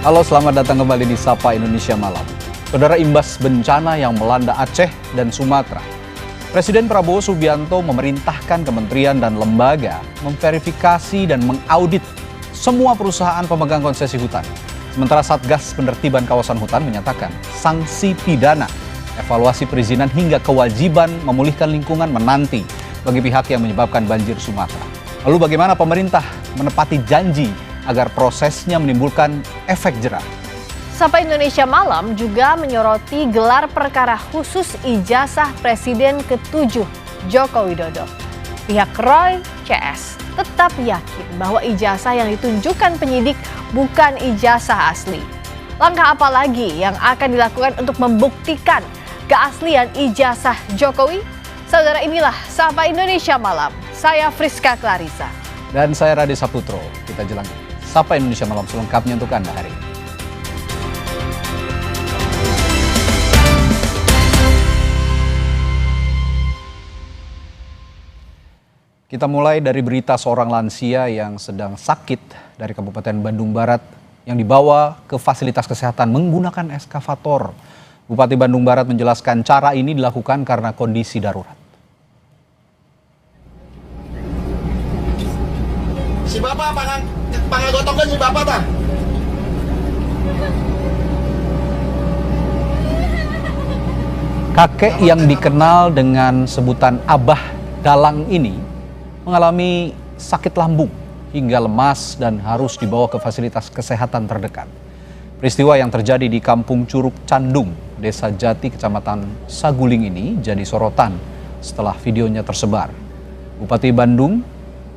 Halo, selamat datang kembali di Sapa Indonesia Malam. Saudara, imbas bencana yang melanda Aceh dan Sumatera, Presiden Prabowo Subianto memerintahkan kementerian dan lembaga memverifikasi dan mengaudit semua perusahaan pemegang konsesi hutan. Sementara Satgas Penertiban Kawasan Hutan menyatakan sanksi pidana, evaluasi perizinan hingga kewajiban memulihkan lingkungan menanti bagi pihak yang menyebabkan banjir Sumatera. Lalu bagaimana pemerintah menepati janji agar prosesnya menimbulkan efek jera? Sapa Indonesia Malam juga menyoroti gelar perkara khusus ijazah Presiden ke-7 Joko Widodo. Pihak Roy CS tetap yakin bahwa ijazah yang ditunjukkan penyidik bukan ijazah asli. Langkah apa lagi yang akan dilakukan untuk membuktikan keaslian ijazah Jokowi? Saudara, inilah Sapa Indonesia Malam. Saya Friska Clarissa. Dan saya Radi Saputro. Kita jelang Sapa Indonesia Malam selengkapnya untuk Anda hari ini. Kita mulai dari berita seorang lansia yang sedang sakit dari Kabupaten Bandung Barat yang dibawa ke fasilitas kesehatan menggunakan eskavator. Bupati Bandung Barat menjelaskan cara ini dilakukan karena kondisi darurat. Si bapak pangagotongkan si bapak ta? Kakek yang dikenal dengan sebutan Abah Dalang ini mengalami sakit lambung hingga lemas dan harus dibawa ke fasilitas kesehatan terdekat. Peristiwa yang terjadi di Kampung Curug Candung, Desa Jati, Kecamatan Saguling ini jadi sorotan setelah videonya tersebar.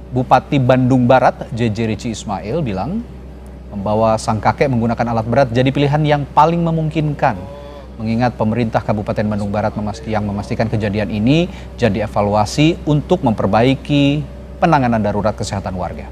Bupati Bandung Barat, JJ Rici Ismail bilang membawa sang kakek menggunakan alat berat jadi pilihan yang paling memungkinkan. Mengingat pemerintah Kabupaten Bandung Barat yang memastikan kejadian ini jadi evaluasi untuk memperbaiki penanganan darurat kesehatan warga.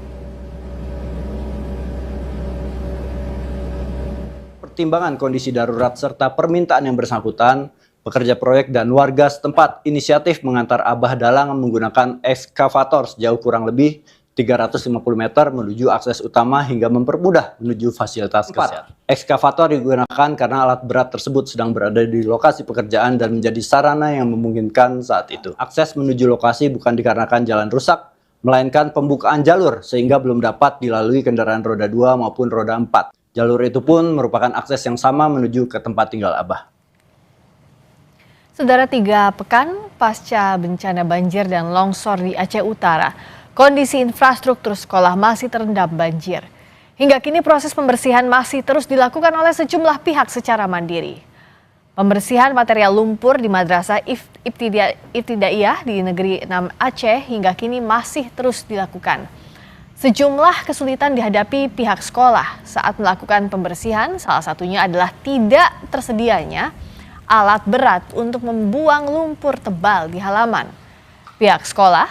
Pertimbangan kondisi darurat serta permintaan yang bersangkutan, pekerja proyek dan warga setempat inisiatif mengantar Abah Dalang menggunakan ekskavator sejauh kurang lebih 350 meter menuju akses utama hingga mempermudah menuju fasilitas kesehatan. Ekskavator digunakan karena alat berat tersebut sedang berada di lokasi pekerjaan dan menjadi sarana yang memungkinkan saat itu. Akses menuju lokasi bukan dikarenakan jalan rusak, melainkan pembukaan jalur sehingga belum dapat dilalui kendaraan roda 2 maupun roda 4. Jalur itu pun merupakan akses yang sama menuju ke tempat tinggal Abah. Saudara, 3 pekan pasca bencana banjir dan longsor di Aceh Utara, kondisi infrastruktur sekolah masih terendam banjir. Hingga kini proses pembersihan masih terus dilakukan oleh sejumlah pihak secara mandiri. Pembersihan material lumpur di Madrasah Ibtidaiyah di Negeri 6 Aceh hingga kini masih terus dilakukan. Sejumlah kesulitan dihadapi pihak sekolah saat melakukan pembersihan, salah satunya adalah tidak tersedianya alat berat untuk membuang lumpur tebal di halaman. Pihak sekolah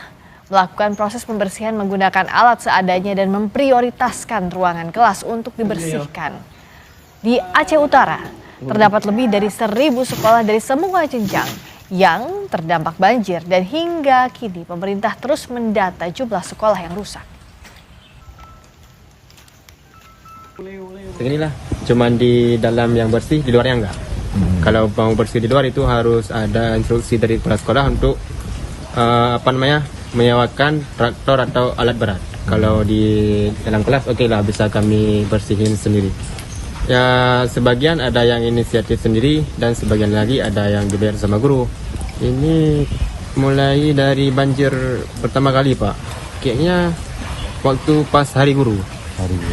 melakukan proses pembersihan menggunakan alat seadanya dan memprioritaskan ruangan kelas untuk dibersihkan. Di Aceh Utara, terdapat lebih dari 1.000 sekolah dari semua jenjang yang terdampak banjir dan hingga kini pemerintah terus mendata jumlah sekolah yang rusak. Beginilah, cuman di dalam yang bersih, di luarnya enggak. Kalau mau bersih di luar itu harus ada instruksi dari kepala sekolah untuk menyewakan traktor atau alat berat. Kalau di dalam kelas oke lah, bisa kami bersihin sendiri. Ya, sebagian ada yang inisiatif sendiri dan sebagian lagi ada yang dibayar sama guru. Ini mulai dari banjir pertama kali, Pak. Kayaknya waktu pas hari guru.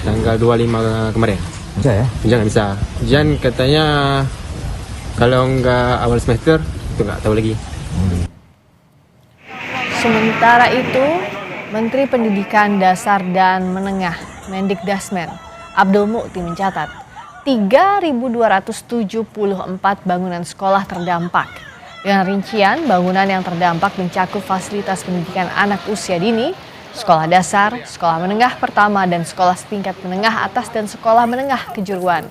Tanggal 25 kemarin. Bisa ya? Jangan bisa. Ujian katanya kalau nggak awal semester itu nggak tahu lagi. Sementara itu, Menteri Pendidikan Dasar dan Menengah Mendikdasmen Abdul Mukti mencatat 3.274 bangunan sekolah terdampak. Dengan rincian, bangunan yang terdampak mencakup fasilitas pendidikan anak usia dini, sekolah dasar, sekolah menengah pertama dan sekolah setingkat menengah atas dan sekolah menengah kejuruan.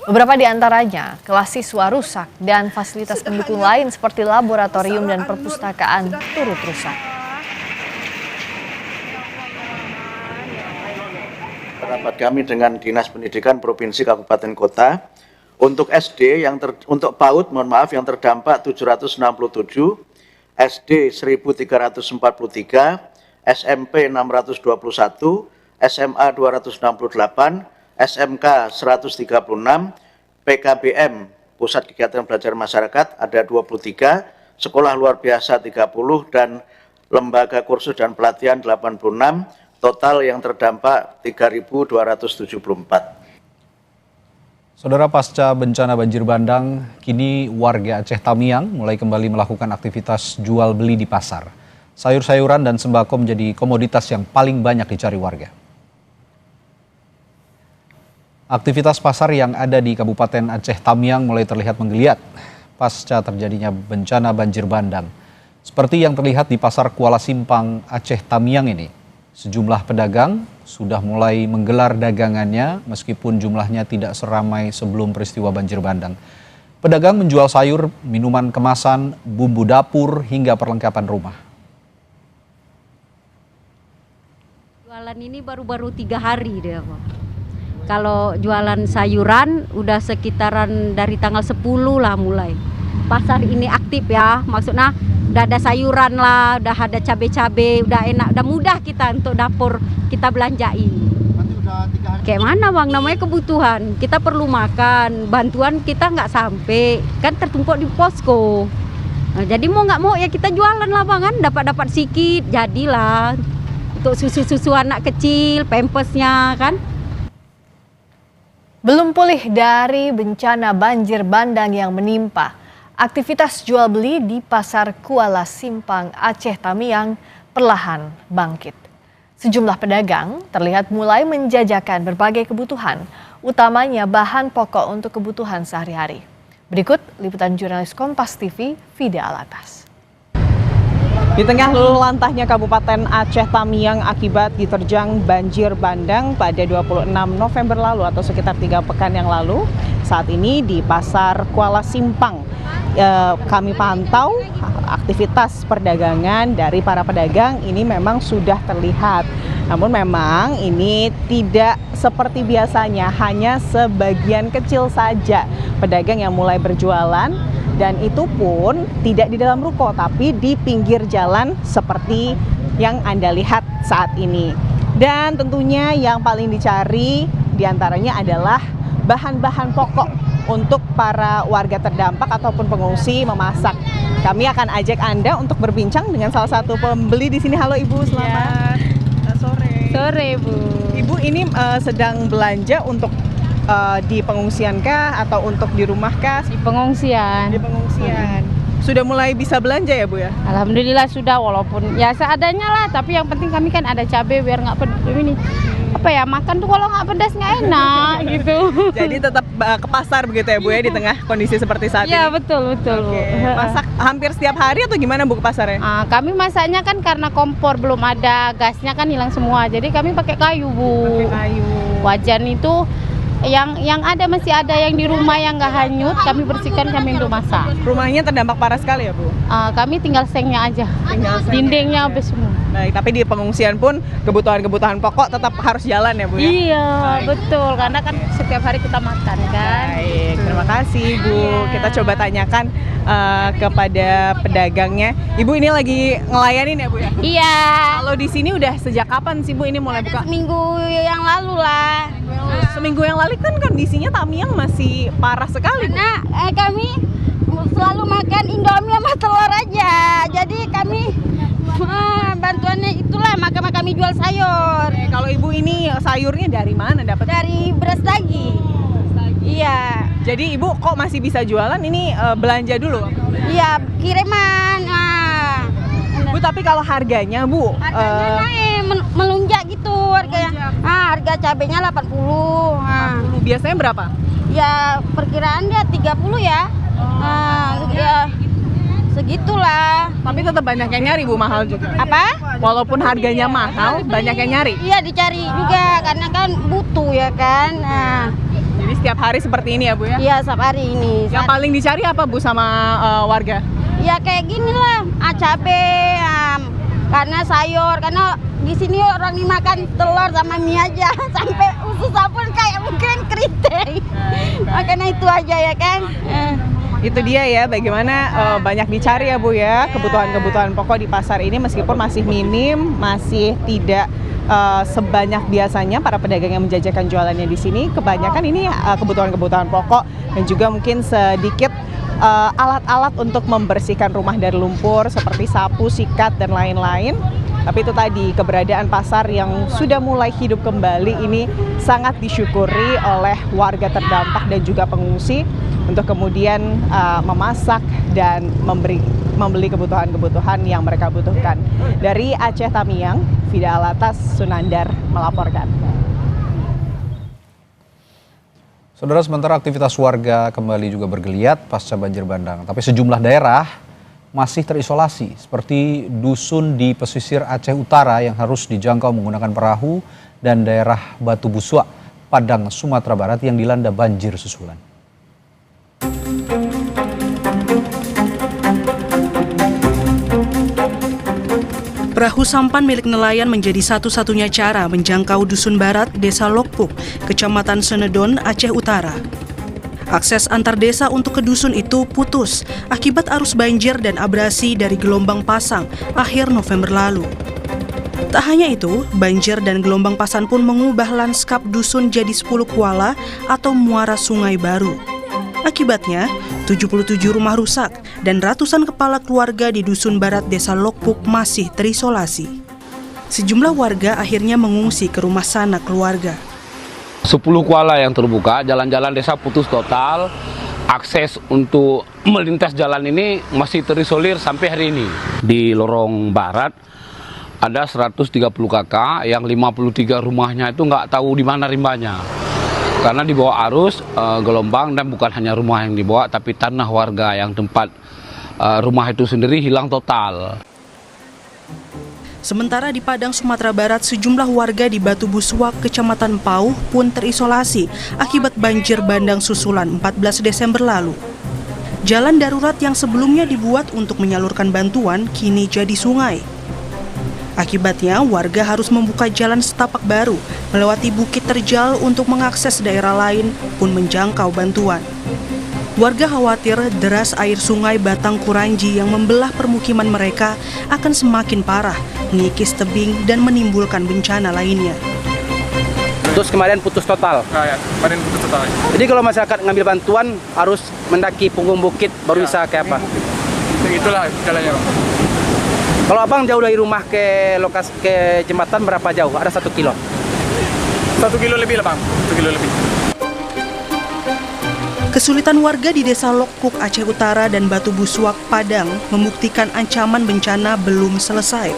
Beberapa di antaranya kelas siswa rusak dan fasilitas pendukung lain seperti laboratorium dan perpustakaan turut rusak. Rapat kami dengan Dinas Pendidikan Provinsi Kabupaten Kota untuk SD untuk PAUD yang terdampak 767, SD 1343, SMP 621, SMA 268, SMK 136, PKBM Pusat Kegiatan Belajar Masyarakat ada 23, Sekolah Luar Biasa 30 dan Lembaga Kursus dan Pelatihan 86, total yang terdampak 3.274. Saudara, pasca bencana banjir bandang, kini warga Aceh Tamiang mulai kembali melakukan aktivitas jual beli di pasar. Sayur-sayuran dan sembako menjadi komoditas yang paling banyak dicari warga. Aktivitas pasar yang ada di Kabupaten Aceh Tamiang mulai terlihat menggeliat pasca terjadinya bencana banjir bandang. Seperti yang terlihat di Pasar Kuala Simpang Aceh Tamiang ini, sejumlah pedagang sudah mulai menggelar dagangannya meskipun jumlahnya tidak seramai sebelum peristiwa banjir bandang. Pedagang menjual sayur, minuman kemasan, bumbu dapur, hingga perlengkapan rumah. Jualan ini baru-baru 3 hari deh, Pak. Kalau jualan sayuran udah sekitaran dari tanggal 10 lah mulai. Pasar ini aktif ya, maksudnya udah ada sayuran lah, udah ada cabai-cabai, udah enak, udah mudah kita untuk dapur kita belanjain. Kayak mana bang, namanya kebutuhan, kita perlu makan, bantuan kita nggak sampai, kan tertumpuk di posko. Nah, jadi mau nggak mau ya kita jualan lah bang, kan dapat sedikit, jadilah untuk susu-susu anak kecil, pampasnya kan. Belum pulih dari bencana banjir bandang yang menimpa, aktivitas jual beli di Pasar Kuala Simpang Aceh Tamiang perlahan bangkit. Sejumlah pedagang terlihat mulai menjajakan berbagai kebutuhan, utamanya bahan pokok untuk kebutuhan sehari-hari. Berikut liputan jurnalis Kompas TV, Fida Alatas. Di tengah luluh lantahnya Kabupaten Aceh Tamiang akibat diterjang banjir bandang pada 26 November lalu atau sekitar 3 pekan yang lalu, saat ini di Pasar Kuala Simpang kami pantau aktivitas perdagangan dari para pedagang ini memang sudah terlihat. Namun memang ini tidak seperti biasanya, hanya sebagian kecil saja pedagang yang mulai berjualan, dan itu pun tidak di dalam ruko tapi di pinggir jalan seperti yang Anda lihat saat ini. Dan tentunya yang paling dicari diantaranya adalah bahan-bahan pokok untuk para warga terdampak ataupun pengungsi memasak. Kami akan ajak Anda untuk berbincang dengan salah satu pembeli di sini. Halo Ibu, selamat sore. Sore Bu. Ibu ini sedang belanja untuk di pengungsian kah atau untuk di rumah kah? Di pengungsian. Di pengungsian. Sudah mulai bisa belanja ya Bu ya? Alhamdulillah sudah, walaupun ya seadanya lah, tapi yang penting kami kan ada cabai biar nggak pedas ini. Apa ya, makan tuh kalau nggak pedas nggak enak gitu. Jadi tetap ke pasar begitu ya Bu ya, di tengah kondisi seperti saat ini? Iya betul. Masak hampir setiap hari atau gimana Bu ke pasarnya? Kami masaknya kan karena kompor belum ada, gasnya kan hilang semua, jadi kami pakai kayu Bu. Pakai kayu. Wajan itu yang ada, masih ada yang di rumah yang nggak hanyut, kami bersihkan, kami untuk masak. Rumahnya terdampak parah sekali ya Bu? Kami tinggal sengnya aja, dindingnya habis semua. Baik, tapi di pengungsian pun kebutuhan-kebutuhan pokok tetap harus jalan ya Bu ya? Iya, betul, karena kan setiap hari kita makan kan. Baik, terima kasih Bu. Kita coba tanyakan kepada pedagangnya. Ibu ini lagi ngelayanin ya Bu ya? Iya. Kalau di sini udah sejak kapan sih Bu ini mulai buka? Seminggu yang lalu lah. Seminggu yang lalu kan kondisinya Tamiang masih parah sekali Bu. Nah, kami selalu makan Indomie sama telur aja. Jadi kami bantuannya itulah, maka kami jual sayur. Kalau Ibu ini sayurnya dari mana dapat? Dari beras lagi. Iya. Jadi Ibu kok masih bisa jualan ini belanja dulu? Iya, kiriman. Bu, tapi kalau harganya Bu? Harganya naik, melunjak gitu harganya. Harga cabenya 80. Biasanya berapa? Ya perkiraan dia 30 ya. Ya segitulah. Tapi tetap banyak yang nyari Bu, mahal juga. Apa? Walaupun harganya mahal, banyak yang nyari. Iya, dicari juga karena kan butuh ya kan. Jadi setiap hari seperti ini ya Bu ya? Iya, setiap hari ini. Yang paling dicari apa Bu sama warga? Ya kayak gini lah, cabai, karena sayur, karena di sini orang ini makan telur sama mie aja sampai usus pun kayak mungkin keriting. Makanya itu aja ya kan. Itu dia ya, bagaimana banyak dicari ya Bu ya kebutuhan-kebutuhan pokok di pasar ini, meskipun masih minim, masih tidak sebanyak biasanya para pedagang yang menjajakan jualannya di sini. Kebanyakan ini kebutuhan-kebutuhan pokok dan juga mungkin sedikit alat-alat untuk membersihkan rumah dari lumpur seperti sapu, sikat dan lain-lain. Tapi itu tadi, keberadaan pasar yang sudah mulai hidup kembali ini sangat disyukuri oleh warga terdampak dan juga pengungsi untuk kemudian memasak dan membeli kebutuhan-kebutuhan yang mereka butuhkan. Dari Aceh Tamiang, Fida Alatas, Sunandar melaporkan. Saudara, sementara aktivitas warga kembali juga bergeliat pasca banjir bandang, tapi sejumlah daerah masih terisolasi, seperti dusun di pesisir Aceh Utara yang harus dijangkau menggunakan perahu dan daerah Batu Buswak, Padang, Sumatera Barat yang dilanda banjir susulan. Perahu sampan milik nelayan menjadi satu-satunya cara menjangkau dusun barat Desa Lokpuk, Kecamatan Senedon, Aceh Utara. Akses antar desa untuk ke dusun itu putus akibat arus banjir dan abrasi dari gelombang pasang akhir November lalu. Tak hanya itu, banjir dan gelombang pasang pun mengubah lanskap dusun jadi 10 kuala atau muara sungai baru. Akibatnya, 77 rumah rusak dan ratusan kepala keluarga di dusun barat Desa Lokpuk masih terisolasi. Sejumlah warga akhirnya mengungsi ke rumah sanak keluarga. 10 kuala yang terbuka, jalan-jalan desa putus total, akses untuk melintas jalan ini masih terisolir sampai hari ini. Di lorong barat ada 130 kakak, yang 53 rumahnya itu nggak tahu di mana rimbanya. Karena di bawah arus, gelombang, dan bukan hanya rumah yang dibawa, tapi tanah warga yang tempat rumah itu sendiri hilang total. Sementara di Padang, Sumatera Barat, sejumlah warga di Batu Buswak, Kecamatan Pauh pun terisolasi akibat banjir bandang susulan 14 Desember lalu. Jalan darurat yang sebelumnya dibuat untuk menyalurkan bantuan kini jadi sungai. Akibatnya, warga harus membuka jalan setapak baru, melewati bukit terjal untuk mengakses daerah lain pun menjangkau bantuan. Warga khawatir deras air sungai Batang Kuranji yang membelah permukiman mereka akan semakin parah, mengikis tebing dan menimbulkan bencana lainnya. Terus kemarin putus total. Kemarin putus total. Jadi kalau masyarakat ngambil bantuan harus mendaki punggung bukit baru bisa kayak apa? Itulah jalannya, Bang. Kalau Abang jauh dari rumah ke lokasi ke jembatan berapa jauh? Ada 1 kilo. 1 kilo lebih lah, Bang. 1 kilo lebih. Kesulitan warga di Desa Lokpuk, Aceh Utara dan Batu Buswak, Padang membuktikan ancaman bencana belum selesai.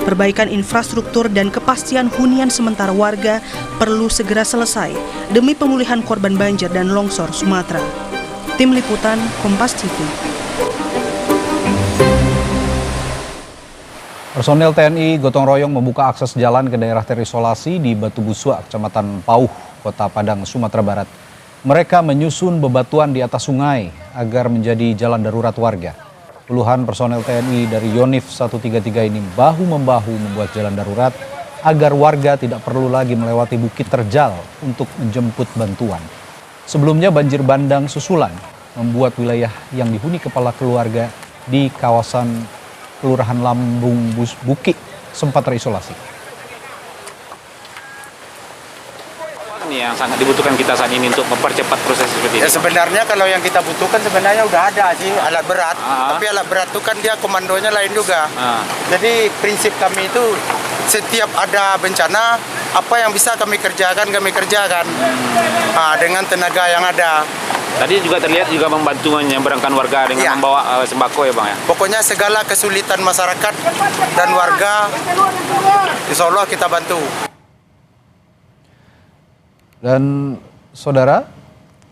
Perbaikan infrastruktur dan kepastian hunian sementara warga perlu segera selesai demi pemulihan korban banjir dan longsor Sumatera. Tim Liputan Kompas TV. Personel TNI gotong royong membuka akses jalan ke daerah terisolasi di Batu Buswak, Kecamatan Pauh, Kota Padang, Sumatera Barat. Mereka menyusun bebatuan di atas sungai agar menjadi jalan darurat warga. Puluhan personel TNI dari Yonif 133 ini bahu-membahu membuat jalan darurat agar warga tidak perlu lagi melewati bukit terjal untuk menjemput bantuan. Sebelumnya banjir bandang susulan membuat wilayah yang dihuni kepala keluarga di kawasan Kelurahan Lambung Buki sempat terisolasi. Yang sangat dibutuhkan kita saat ini untuk mempercepat proses seperti ini? Ya sebenarnya kalau yang kita butuhkan sebenarnya udah ada sih alat berat, tapi alat berat itu kan dia komandonya lain juga. Jadi prinsip kami itu setiap ada bencana apa yang bisa kami kerjakan dengan tenaga yang ada. Tadi juga terlihat juga membantu menyeberangkan warga dengan membawa sembako ya Bang ya? Pokoknya segala kesulitan masyarakat dan warga insya Allah kita bantu. Dan saudara,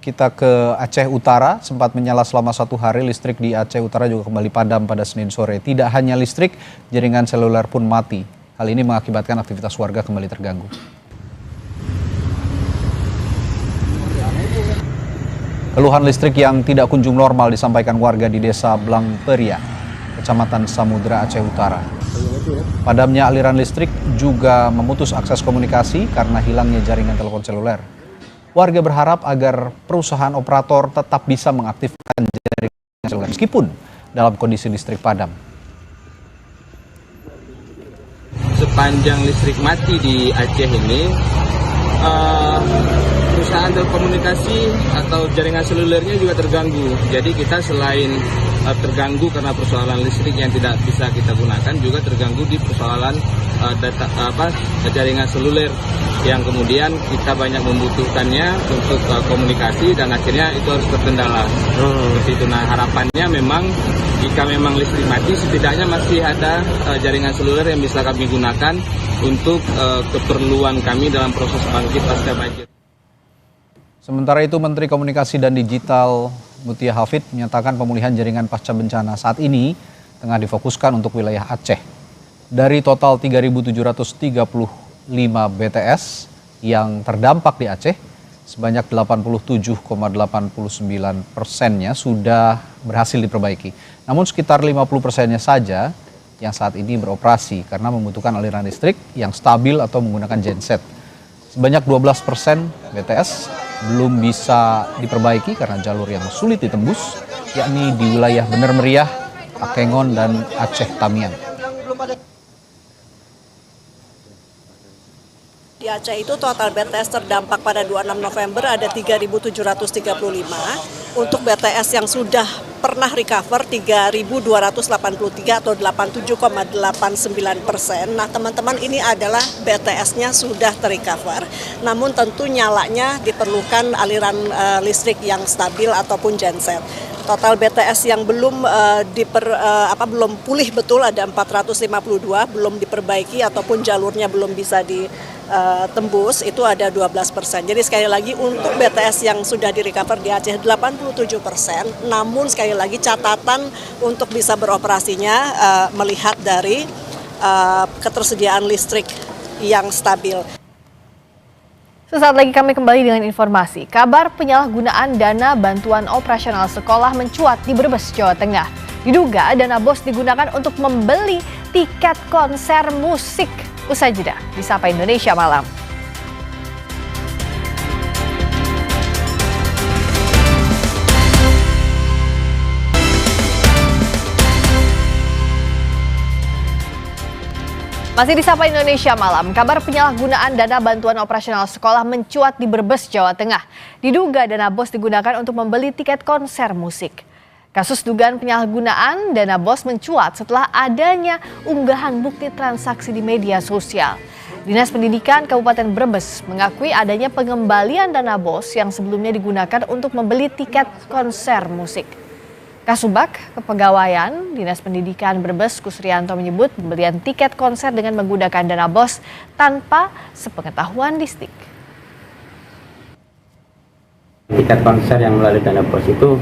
kita ke Aceh Utara, sempat menyala selama 1 hari, listrik di Aceh Utara juga kembali padam pada Senin sore. Tidak hanya listrik, jaringan seluler pun mati. Hal ini mengakibatkan aktivitas warga kembali terganggu. Keluhan listrik yang tidak kunjung normal disampaikan warga di Desa Blangperia, Kecamatan Samudra, Aceh Utara. Padamnya aliran listrik juga memutus akses komunikasi karena hilangnya jaringan telepon seluler. Warga berharap agar perusahaan operator tetap bisa mengaktifkan jaringan seluler meskipun dalam kondisi listrik padam. Sepanjang listrik mati di Aceh ini, perusahaan telekomunikasi atau jaringan selulernya juga terganggu. Jadi kita selain terganggu karena persoalan listrik yang tidak bisa kita gunakan, juga terganggu di persoalan jaringan seluler yang kemudian kita banyak membutuhkannya untuk komunikasi dan akhirnya itu harus terkendala. Seperti itu. Nah, harapannya memang jika memang listrik mati, setidaknya masih ada jaringan seluler yang bisa kami gunakan untuk keperluan kami dalam proses bangkit pasca banjir. Sementara itu, Menteri Komunikasi dan Digital Mutia Hafid menyatakan pemulihan jaringan pasca bencana saat ini tengah difokuskan untuk wilayah Aceh. Dari total 3.735 BTS yang terdampak di Aceh, sebanyak 87,89%-nya sudah berhasil diperbaiki. Namun sekitar 50%-nya saja yang saat ini beroperasi karena membutuhkan aliran listrik yang stabil atau menggunakan genset. Sebanyak 12% BTS belum bisa diperbaiki karena jalur yang sulit ditembus, yakni di wilayah Bener Meriah, Takengon, dan Aceh Tamiang. Di Aceh itu total BTS terdampak pada 26 November ada 3.735. Untuk BTS yang sudah pernah recover 3.283 atau 87,89%. Nah, teman-teman, ini adalah BTS-nya sudah terrecover. Namun tentu nyalanya diperlukan aliran listrik yang stabil ataupun genset. Total BTS yang belum belum pulih betul ada 452, belum diperbaiki ataupun jalurnya belum bisa ditembus, itu ada 12%. Jadi sekali lagi untuk BTS yang sudah direcover di Aceh 87%, namun sekali lagi catatan untuk bisa beroperasinya melihat dari ketersediaan listrik yang stabil. Sesaat lagi kami kembali dengan informasi. Kabar penyalahgunaan dana bantuan operasional sekolah mencuat di Brebes, Jawa Tengah. Diduga dana BOS digunakan untuk membeli tiket konser musik. Usai jeda di Sapa Indonesia Malam. Masih di Sapa Indonesia Malam, kabar penyalahgunaan dana bantuan operasional sekolah mencuat di Brebes, Jawa Tengah. Diduga dana BOS digunakan untuk membeli tiket konser musik. Kasus dugaan penyalahgunaan dana BOS mencuat setelah adanya unggahan bukti transaksi di media sosial. Dinas Pendidikan Kabupaten Brebes mengakui adanya pengembalian dana BOS yang sebelumnya digunakan untuk membeli tiket konser musik. Kasubag Kepegawaian Dinas Pendidikan Brebes Kusrianto menyebut pembelian tiket konser dengan menggunakan dana BOS tanpa sepengetahuan Disdik. Tiket konser yang melalui dana BOS itu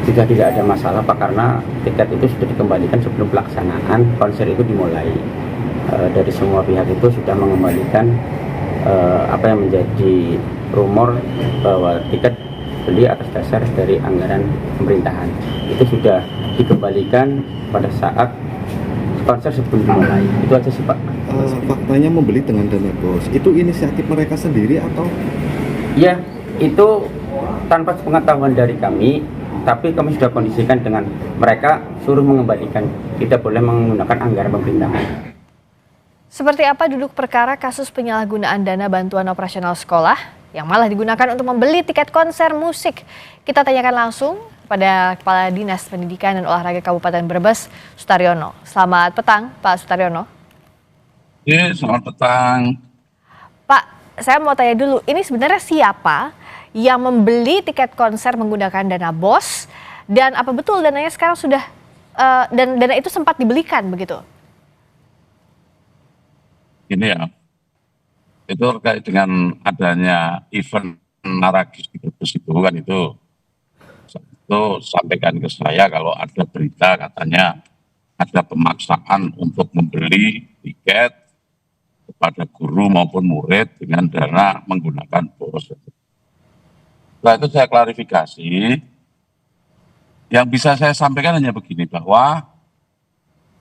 juga tidak ada masalah Pak, karena tiket itu sudah dikembalikan sebelum pelaksanaan konser itu dimulai. Dari semua pihak itu sudah mengembalikan apa yang menjadi rumor bahwa tiket beli atas dasar dari anggaran pemerintahan itu sudah dikembalikan pada saat konser sebelum dimulai. Itu aja sih Pak. Faktanya membeli dengan dana BOS itu inisiatif mereka sendiri atau? Ya, itu tanpa pengetahuan dari kami, tapi kami sudah kondisikan dengan mereka suruh mengembalikan, tidak boleh menggunakan anggaran pemerintahan. Seperti apa duduk perkara kasus penyalahgunaan dana bantuan operasional sekolah yang malah digunakan untuk membeli tiket konser musik? Kita tanyakan langsung kepada Kepala Dinas Pendidikan dan Olahraga Kabupaten Brebes, Sutaryono. Selamat petang, Pak Sutaryono. Ya, selamat petang. Pak, saya mau tanya dulu, ini sebenarnya siapa yang membeli tiket konser menggunakan dana BOS, dan apa betul dananya sekarang sudah dan dana itu sempat dibelikan begitu? Ini ya, itu terkait dengan adanya event Marrakesh di Brebes itu kan, itu sampaikan ke saya kalau ada berita katanya ada pemaksaan untuk membeli tiket kepada guru maupun murid dengan dana menggunakan BOS. Setelah itu saya klarifikasi, yang bisa saya sampaikan hanya begini, bahwa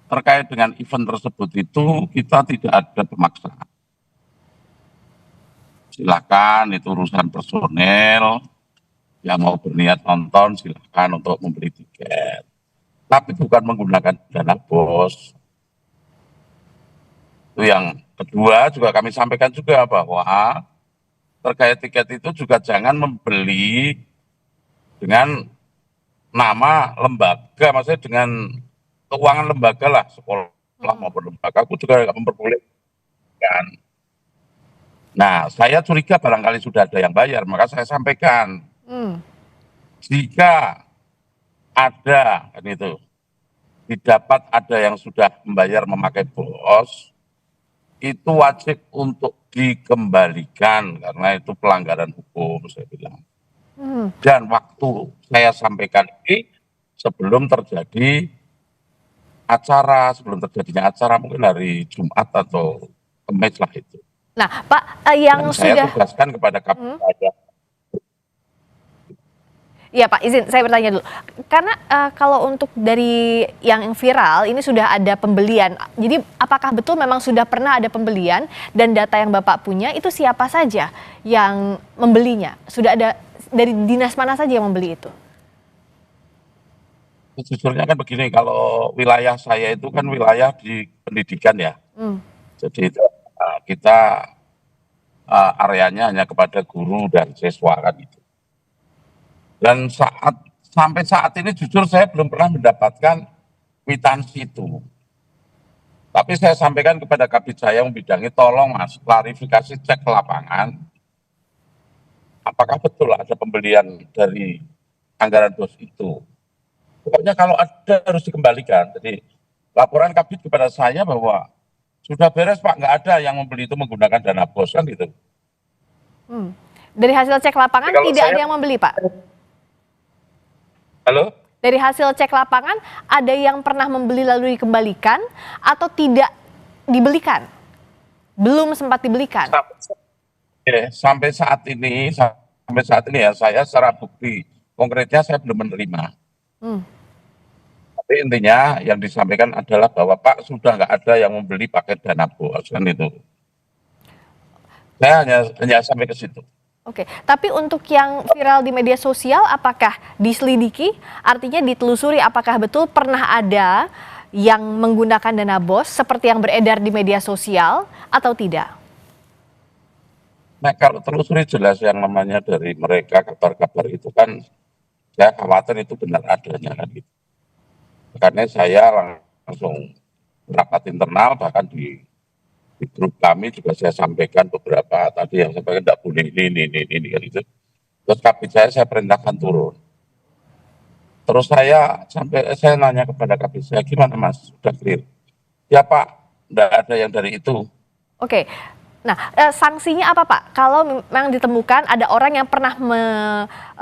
terkait dengan event tersebut itu kita tidak ada pemaksaan. Silakan, itu urusan personel, yang mau berniat nonton silakan untuk membeli tiket. Tapi bukan menggunakan dana BOS. Itu yang kedua, juga kami sampaikan juga bahwa terkait tiket itu juga jangan membeli dengan nama lembaga, maksudnya dengan keuangan lembaga lah, sekolah maupun lembaga. Aku juga nggak memperbolehkan. Nah, saya curiga barangkali sudah ada yang bayar, maka saya sampaikan. Jika ada, kan itu, didapat ada yang sudah membayar memakai BOS, itu wajib untuk dikembalikan, karena itu pelanggaran hukum, saya bilang. Dan waktu saya sampaikan ini sebelum terjadi acara, sebelum terjadinya acara mungkin hari Jumat atau Kamis lah itu. Nah, Pak, yang dan saya sudah tugaskan kepada KPU. Iya Pak, izin saya bertanya dulu. Karena kalau untuk dari yang viral ini sudah ada pembelian. Jadi apakah betul memang sudah pernah ada pembelian dan data yang Bapak punya itu siapa saja yang membelinya? Sudah ada dari dinas mana saja yang membeli itu? Sejujurnya kan begini, kalau wilayah saya itu kan wilayah di pendidikan ya. Jadi itu, kita areanya hanya kepada guru dan siswa kan itu. Dan sampai saat ini jujur saya belum pernah mendapatkan kwitansi itu. Tapi saya sampaikan kepada Kabid saya yang membidangi, tolong Mas, klarifikasi, cek ke lapangan. Apakah betul ada pembelian dari anggaran BOS itu? Pokoknya kalau ada harus dikembalikan. Jadi laporan Kabid kepada saya bahwa sudah beres Pak, nggak ada yang membeli itu menggunakan dana BOS kan gitu. Dari hasil cek lapangan tidak ada yang membeli Pak? Halo? Dari hasil cek lapangan, ada yang pernah membeli lalu dikembalikan atau tidak dibelikan? Belum sempat dibelikan? Sampai saat ini ya, saya secara bukti konkretnya saya belum menerima. Tapi intinya yang disampaikan adalah bahwa Pak sudah nggak ada yang membeli pakai dana BOS kan itu. Saya hanya sampai ke situ. Oke, tapi untuk yang viral di media sosial, apakah diselidiki? Artinya ditelusuri apakah betul pernah ada yang menggunakan dana BOS seperti yang beredar di media sosial atau tidak? Nah, kalau telusuri jelas yang namanya dari mereka kabar-kabar itu kan, saya khawatir itu benar adanya kan gitu. Karena saya langsung rapat internal, bahkan di grup kami juga saya sampaikan beberapa tadi yang sampaikan tidak boleh ini kan itu. Terus Kabid saya perintahkan turun. Terus saya nanya kepada Kabid saya, gimana Mas, sudah clear? Ya Pak, tidak ada yang dari itu. Oke, nah sanksinya apa Pak? Kalau memang ditemukan ada orang yang pernah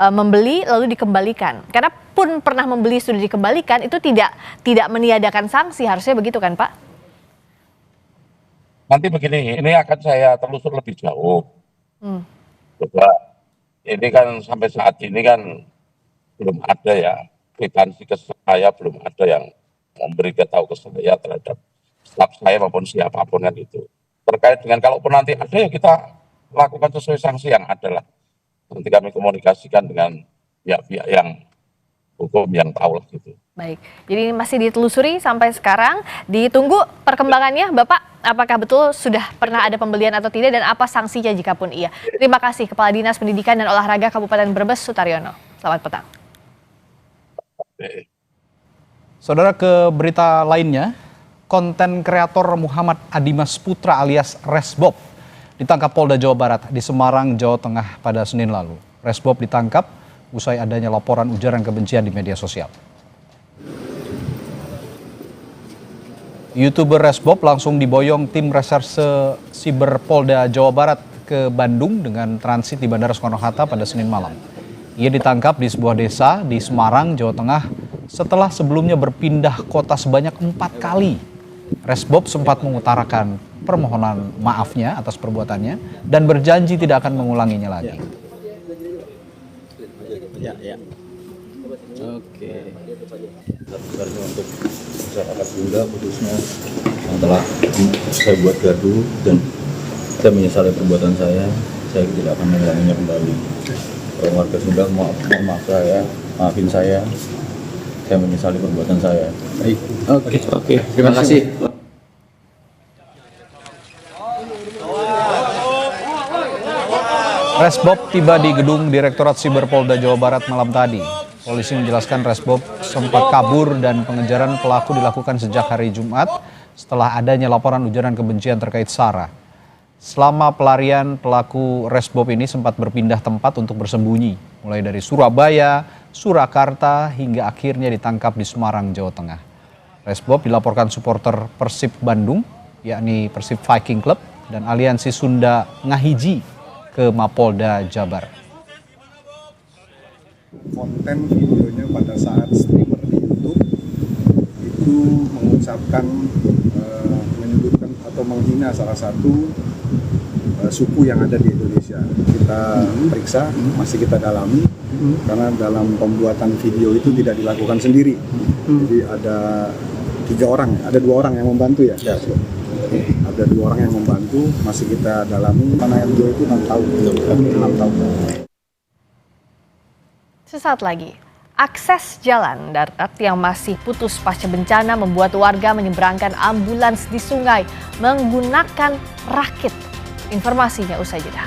membeli lalu dikembalikan. Karena pun pernah membeli sudah dikembalikan itu tidak meniadakan sanksi, harusnya begitu kan Pak? Nanti begini, ini akan saya telusur lebih jauh. Coba, ini kan sampai saat ini kan belum ada ya, kwitansi ke saya belum ada yang memberi tahu ke saya terhadap staf saya maupun siapapun kan itu. Terkait dengan kalaupun nanti ada ya kita lakukan sesuai sanksi yang ada lah. Nanti kami komunikasikan dengan pihak-pihak yang hukum yang tahu lah gitu. Baik, jadi masih ditelusuri sampai sekarang, ditunggu perkembangannya Bapak, apakah betul sudah pernah ada pembelian atau tidak dan apa sanksinya jika pun iya. Terima kasih Kepala Dinas Pendidikan dan Olahraga Kabupaten Brebes, Sutaryono. Selamat petang. Saudara, ke berita lainnya, konten kreator Muhammad Adimas Putra alias Resbob ditangkap Polda Jawa Barat di Semarang, Jawa Tengah pada Senin lalu. Resbob ditangkap usai adanya laporan ujaran kebencian di media sosial. YouTuber Resbob langsung diboyong tim reserse siber Polda Jawa Barat ke Bandung dengan transit di Bandara Soekarno-Hatta pada Senin malam. Ia ditangkap di sebuah desa di Semarang, Jawa Tengah setelah sebelumnya berpindah kota sebanyak 4 kali. Resbob sempat mengutarakan permohonan maafnya atas perbuatannya dan berjanji tidak akan mengulanginya lagi. Oke. Sebenarnya untuk masyarakat Sunda khususnya yang telah saya buat gaduh dan saya menyesali perbuatan saya tidak akan mengulanginya kembali. Warga Sunda mohon maaf maafin saya menyesali perbuatan saya. Baik. Oke. Terima kasih. Resbob tiba di gedung Direktorat Siber Polda Jawa Barat malam tadi. Polisi menjelaskan Resbob sempat kabur dan pengejaran pelaku dilakukan sejak hari Jumat setelah adanya laporan ujaran kebencian terkait Sarah. Selama pelarian, pelaku Resbob ini sempat berpindah tempat untuk bersembunyi, mulai dari Surabaya, Surakarta, hingga akhirnya ditangkap di Semarang, Jawa Tengah. Resbob dilaporkan supporter Persib Bandung, yakni Persib Viking Club, dan Aliansi Sunda Ngahiji ke Mapolda Jabar. Konten videonya pada saat streamer di YouTube itu mengucapkan, menyebutkan atau menghina salah satu suku yang ada di Indonesia. Kita periksa, masih kita dalami, karena dalam pembuatan video itu tidak dilakukan sendiri. Jadi ada 3 orang, ada 2 orang yang membantu ya. Ada 2 orang yang membantu, masih kita dalami. Mana yang 2 itu 6 tahun. 6 tahun. Sesaat lagi, akses jalan darat yang masih putus pasca bencana membuat warga menyeberangkan ambulans di sungai menggunakan rakit. Informasinya usai jeda.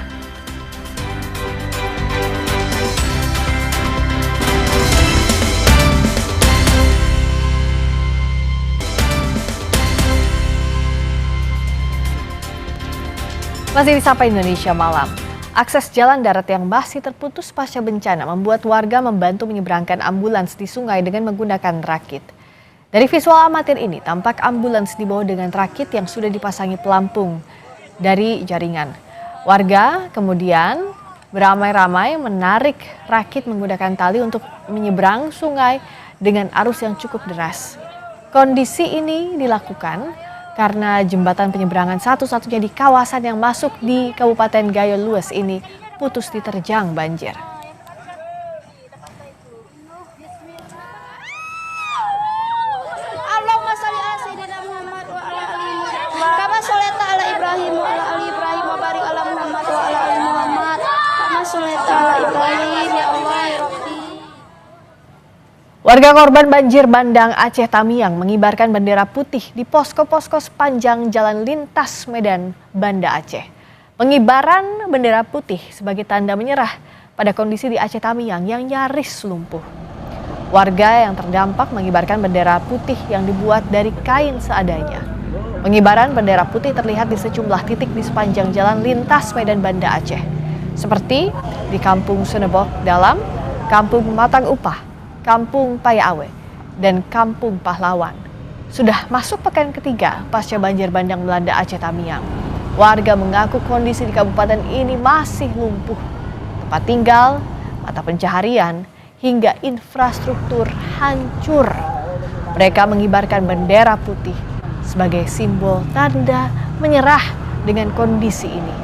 Masih di Sapa Indonesia Malam. Akses jalan darat yang masih terputus pasca bencana membuat warga membantu menyeberangkan ambulans di sungai dengan menggunakan rakit. Dari visual amatir ini, tampak ambulans dibawa dengan rakit yang sudah dipasangi pelampung dari jaringan. Warga kemudian beramai-ramai menarik rakit menggunakan tali untuk menyeberang sungai dengan arus yang cukup deras. Kondisi ini dilakukan karena jembatan penyeberangan satu-satunya di kawasan yang masuk di Kabupaten Gayo Lues ini putus diterjang banjir. Allahumma shalli ala sayyidina Muhammad wa ala ali Muhammad. Kama sholaita ala Ibrahim wa ala ali Ibrahim wa barik ala Muhammad wa ala ali Muhammad. Kama sholaita ala Ibrahim ya Allah ya Rabbi. Warga korban banjir bandang Aceh Tamiang mengibarkan bendera putih di posko-posko sepanjang jalan lintas Medan, Banda Aceh. Pengibaran bendera putih sebagai tanda menyerah pada kondisi di Aceh Tamiang yang nyaris lumpuh. Warga yang terdampak mengibarkan bendera putih yang dibuat dari kain seadanya. Pengibaran bendera putih terlihat di sejumlah titik di sepanjang jalan lintas Medan, Banda Aceh. Seperti di Kampung Senebok Dalam, Kampung Matang Upah, Kampung Payawe, dan Kampung Pahlawan. Sudah masuk pekan ketiga pasca banjir bandang melanda Aceh Tamiang. Warga mengaku kondisi di kabupaten ini masih lumpuh. Tempat tinggal, mata pencaharian, hingga infrastruktur hancur. Mereka mengibarkan bendera putih sebagai simbol tanda menyerah dengan kondisi ini.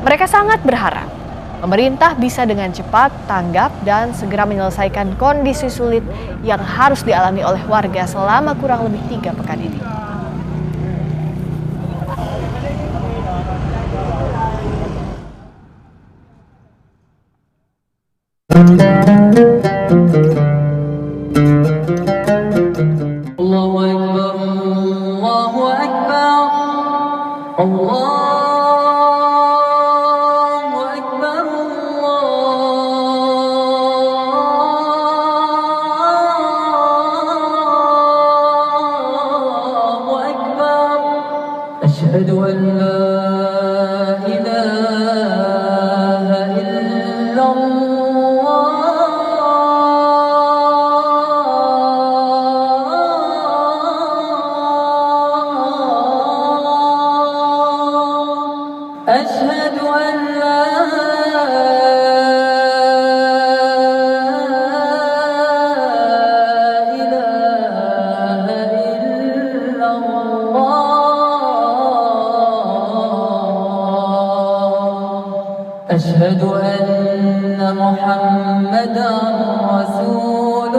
Mereka sangat berharap pemerintah bisa dengan cepat tanggap dan segera menyelesaikan kondisi sulit yang harus dialami oleh warga selama kurang lebih 3 pekan ini. Allahu Akbar, Allahu Akbar, Allah. أشهد أن لا إله إلا الله أشهد أن محمدا رسول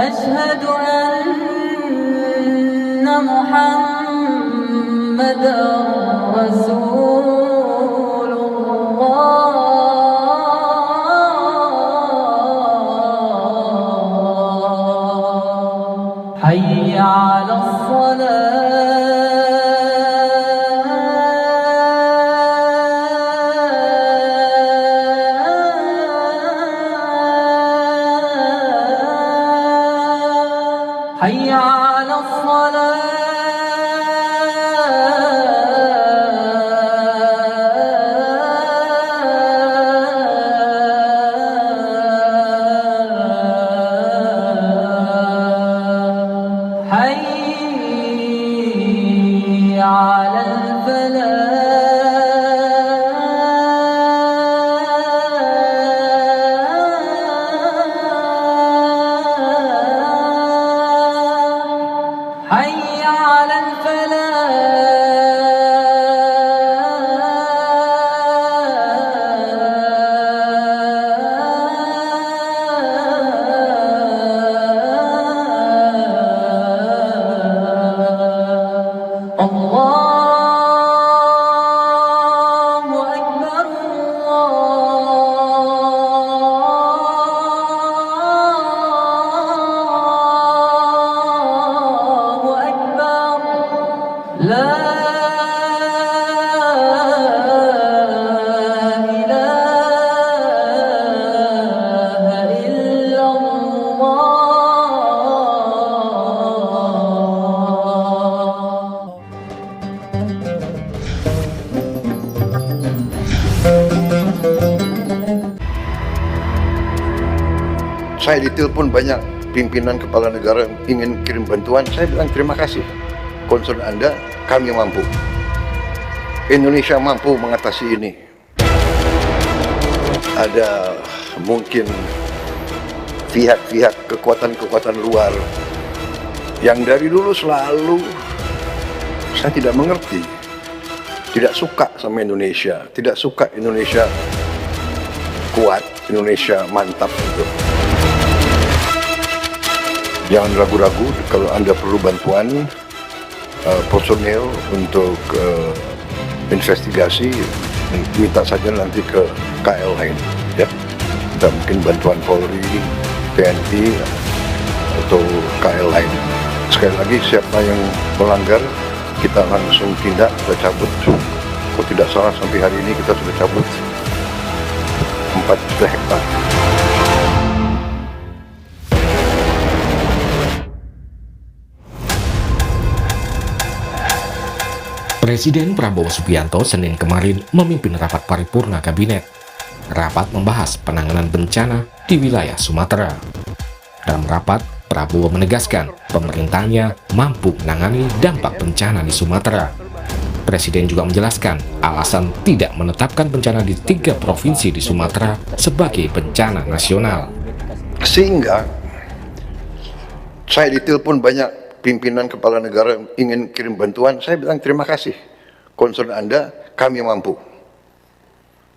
أشهد أن محمدا رسول الله حي على الصلاة حي على الصلاة حي على الفلاح حي على الفلاح الله أكبر الله أكبر لا إله إلا الله. Saya ditelepon banyak pimpinan kepala negara ingin kirim bantuan, saya bilang terima kasih. Concern Anda, kami mampu. Indonesia mampu mengatasi ini. Ada mungkin pihak-pihak kekuatan-kekuatan luar yang dari dulu selalu saya tidak mengerti, tidak suka sama Indonesia, tidak suka Indonesia kuat, Indonesia mantap gitu. Jangan ragu-ragu kalau Anda perlu bantuan personil untuk investigasi, minta saja nanti ke KL lain, ya. Kita mungkin bantuan Polri, TNI atau KL lain. Sekali lagi siapa yang melanggar kita langsung tindak, kita cabut. Kalau tidak salah sampai hari ini kita sudah cabut 4 juta hektar. Presiden Prabowo Subianto Senin kemarin memimpin rapat paripurna kabinet. Rapat membahas penanganan bencana di wilayah Sumatera. Dalam rapat, Prabowo menegaskan pemerintahnya mampu menangani dampak bencana di Sumatera. Presiden juga menjelaskan alasan tidak menetapkan bencana di 3 provinsi di Sumatera sebagai bencana nasional. Sehingga saya ditelepon banyak pimpinan kepala negara ingin kirim bantuan, saya bilang terima kasih. Concern Anda, kami mampu.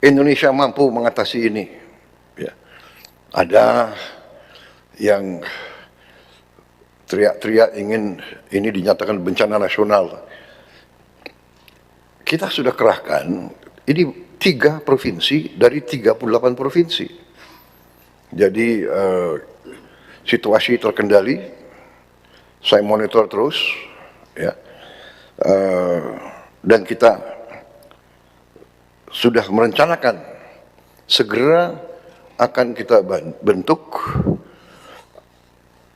Indonesia mampu mengatasi ini. Ya. Ada yang teriak-teriak ingin ini dinyatakan bencana nasional. Kita sudah kerahkan ini 3 provinsi dari 38 provinsi. Jadi situasi terkendali. Saya monitor terus, ya, dan kita sudah merencanakan segera akan kita bentuk,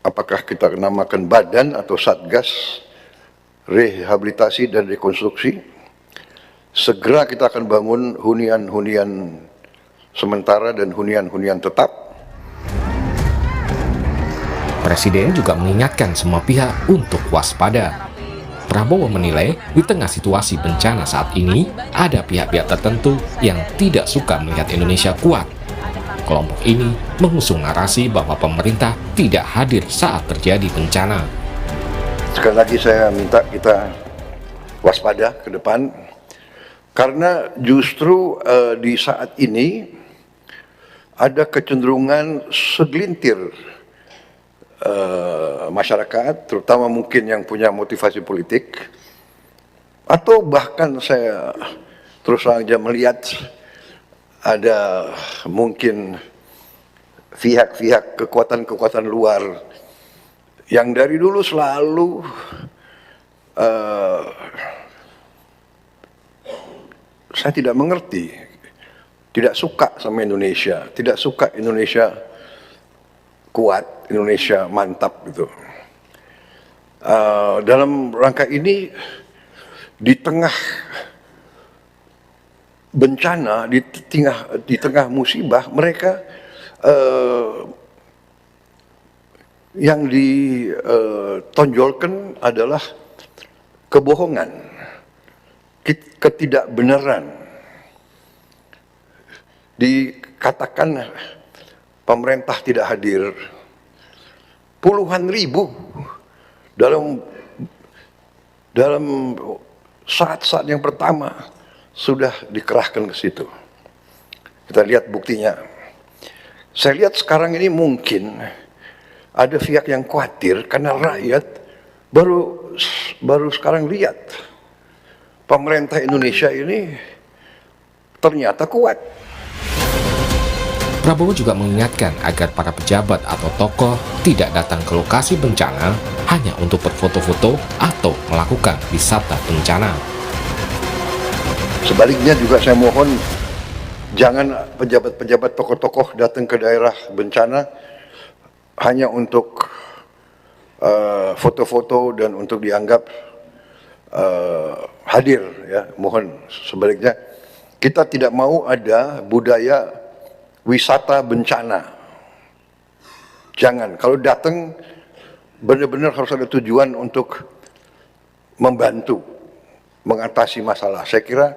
apakah kita namakan badan atau satgas rehabilitasi dan rekonstruksi. Segera kita akan bangun hunian-hunian sementara dan hunian-hunian tetap. Presiden juga mengingatkan semua pihak untuk waspada. Prabowo menilai di tengah situasi bencana saat ini ada pihak-pihak tertentu yang tidak suka melihat Indonesia kuat. Kelompok ini mengusung narasi bahwa pemerintah tidak hadir saat terjadi bencana. Sekali lagi saya minta kita waspada ke depan, karena justru di saat ini ada kecenderungan segelintir masyarakat, terutama mungkin yang punya motivasi politik, atau bahkan saya terus saja melihat ada mungkin pihak-pihak kekuatan-kekuatan luar yang dari dulu selalu saya tidak mengerti, tidak suka sama Indonesia, tidak suka Indonesia kuat, Indonesia mantap gitu. Dalam rangka ini, di tengah bencana, di tengah musibah, mereka yang ditonjolkan adalah kebohongan, ketidakbenaran. Dikatakan pemerintah tidak hadir, puluhan ribu dalam saat-saat yang pertama sudah dikerahkan ke situ. Kita lihat buktinya. Saya lihat sekarang ini mungkin ada pihak yang khawatir karena rakyat baru sekarang lihat pemerintah Indonesia ini ternyata kuat. Prabowo juga mengingatkan agar para pejabat atau tokoh tidak datang ke lokasi bencana hanya untuk berfoto-foto atau melakukan wisata bencana. Sebaliknya juga saya mohon jangan pejabat-pejabat tokoh-tokoh datang ke daerah bencana hanya untuk foto-foto dan untuk dianggap hadir, ya. Mohon sebaliknya kita tidak mau ada budaya wisata bencana. Jangan, kalau datang benar-benar harus ada tujuan untuk membantu mengatasi masalah. Saya kira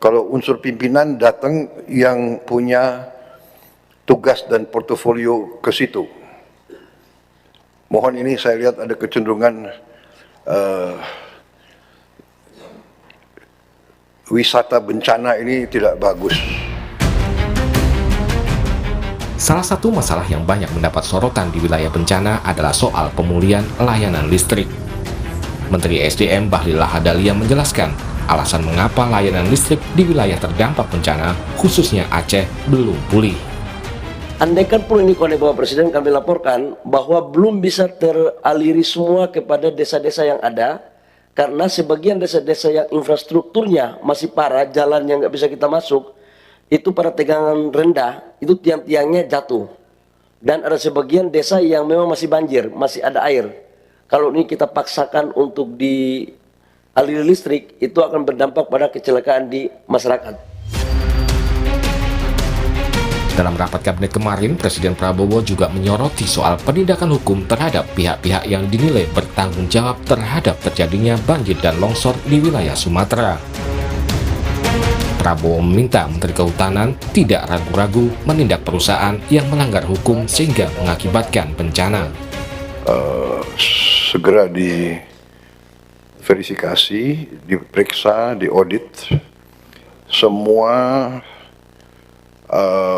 kalau unsur pimpinan datang yang punya tugas dan portofolio ke situ. Mohon ini saya lihat ada kecenderungan wisata bencana ini tidak bagus. Salah satu masalah yang banyak mendapat sorotan di wilayah bencana adalah soal pemulihan layanan listrik. Menteri SDM Bahlil Lahadalia menjelaskan alasan mengapa layanan listrik di wilayah terdampak bencana, khususnya Aceh, belum pulih. Andaikan pun ini oleh Bapak Presiden, kami laporkan bahwa belum bisa teraliri semua kepada desa-desa yang ada, karena sebagian desa-desa yang infrastrukturnya masih parah, jalan yang nggak bisa kita masuk, itu pada tegangan rendah, itu tiang-tiangnya jatuh. Dan ada sebagian desa yang memang masih banjir, masih ada air. Kalau ini kita paksakan untuk dialiri listrik, itu akan berdampak pada kecelakaan di masyarakat. Dalam rapat kabinet kemarin, Presiden Prabowo juga menyoroti soal penindakan hukum terhadap pihak-pihak yang dinilai bertanggung jawab terhadap terjadinya banjir dan longsor di wilayah Sumatera. Prabowo meminta Menteri Kehutanan tidak ragu-ragu menindak perusahaan yang melanggar hukum sehingga mengakibatkan bencana. Segera diverifikasi, diperiksa, diaudit semua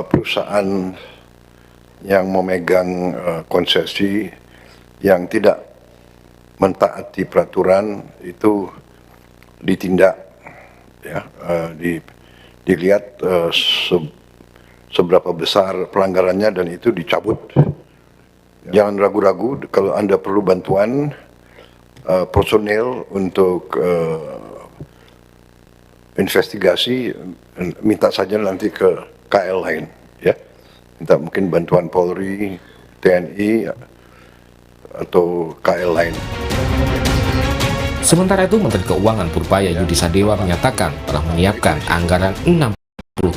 perusahaan yang memegang konsesi yang tidak mentaati peraturan itu ditindak, ya, dilihat seberapa besar pelanggarannya dan itu dicabut. Jangan ragu-ragu kalau Anda perlu bantuan personel untuk investigasi, minta saja nanti ke KL lain, ya. Minta mungkin bantuan Polri, TNI atau KL lain. Sementara itu, Menteri Keuangan Purbaya Yudi Sadewa menyatakan telah menyiapkan anggaran 60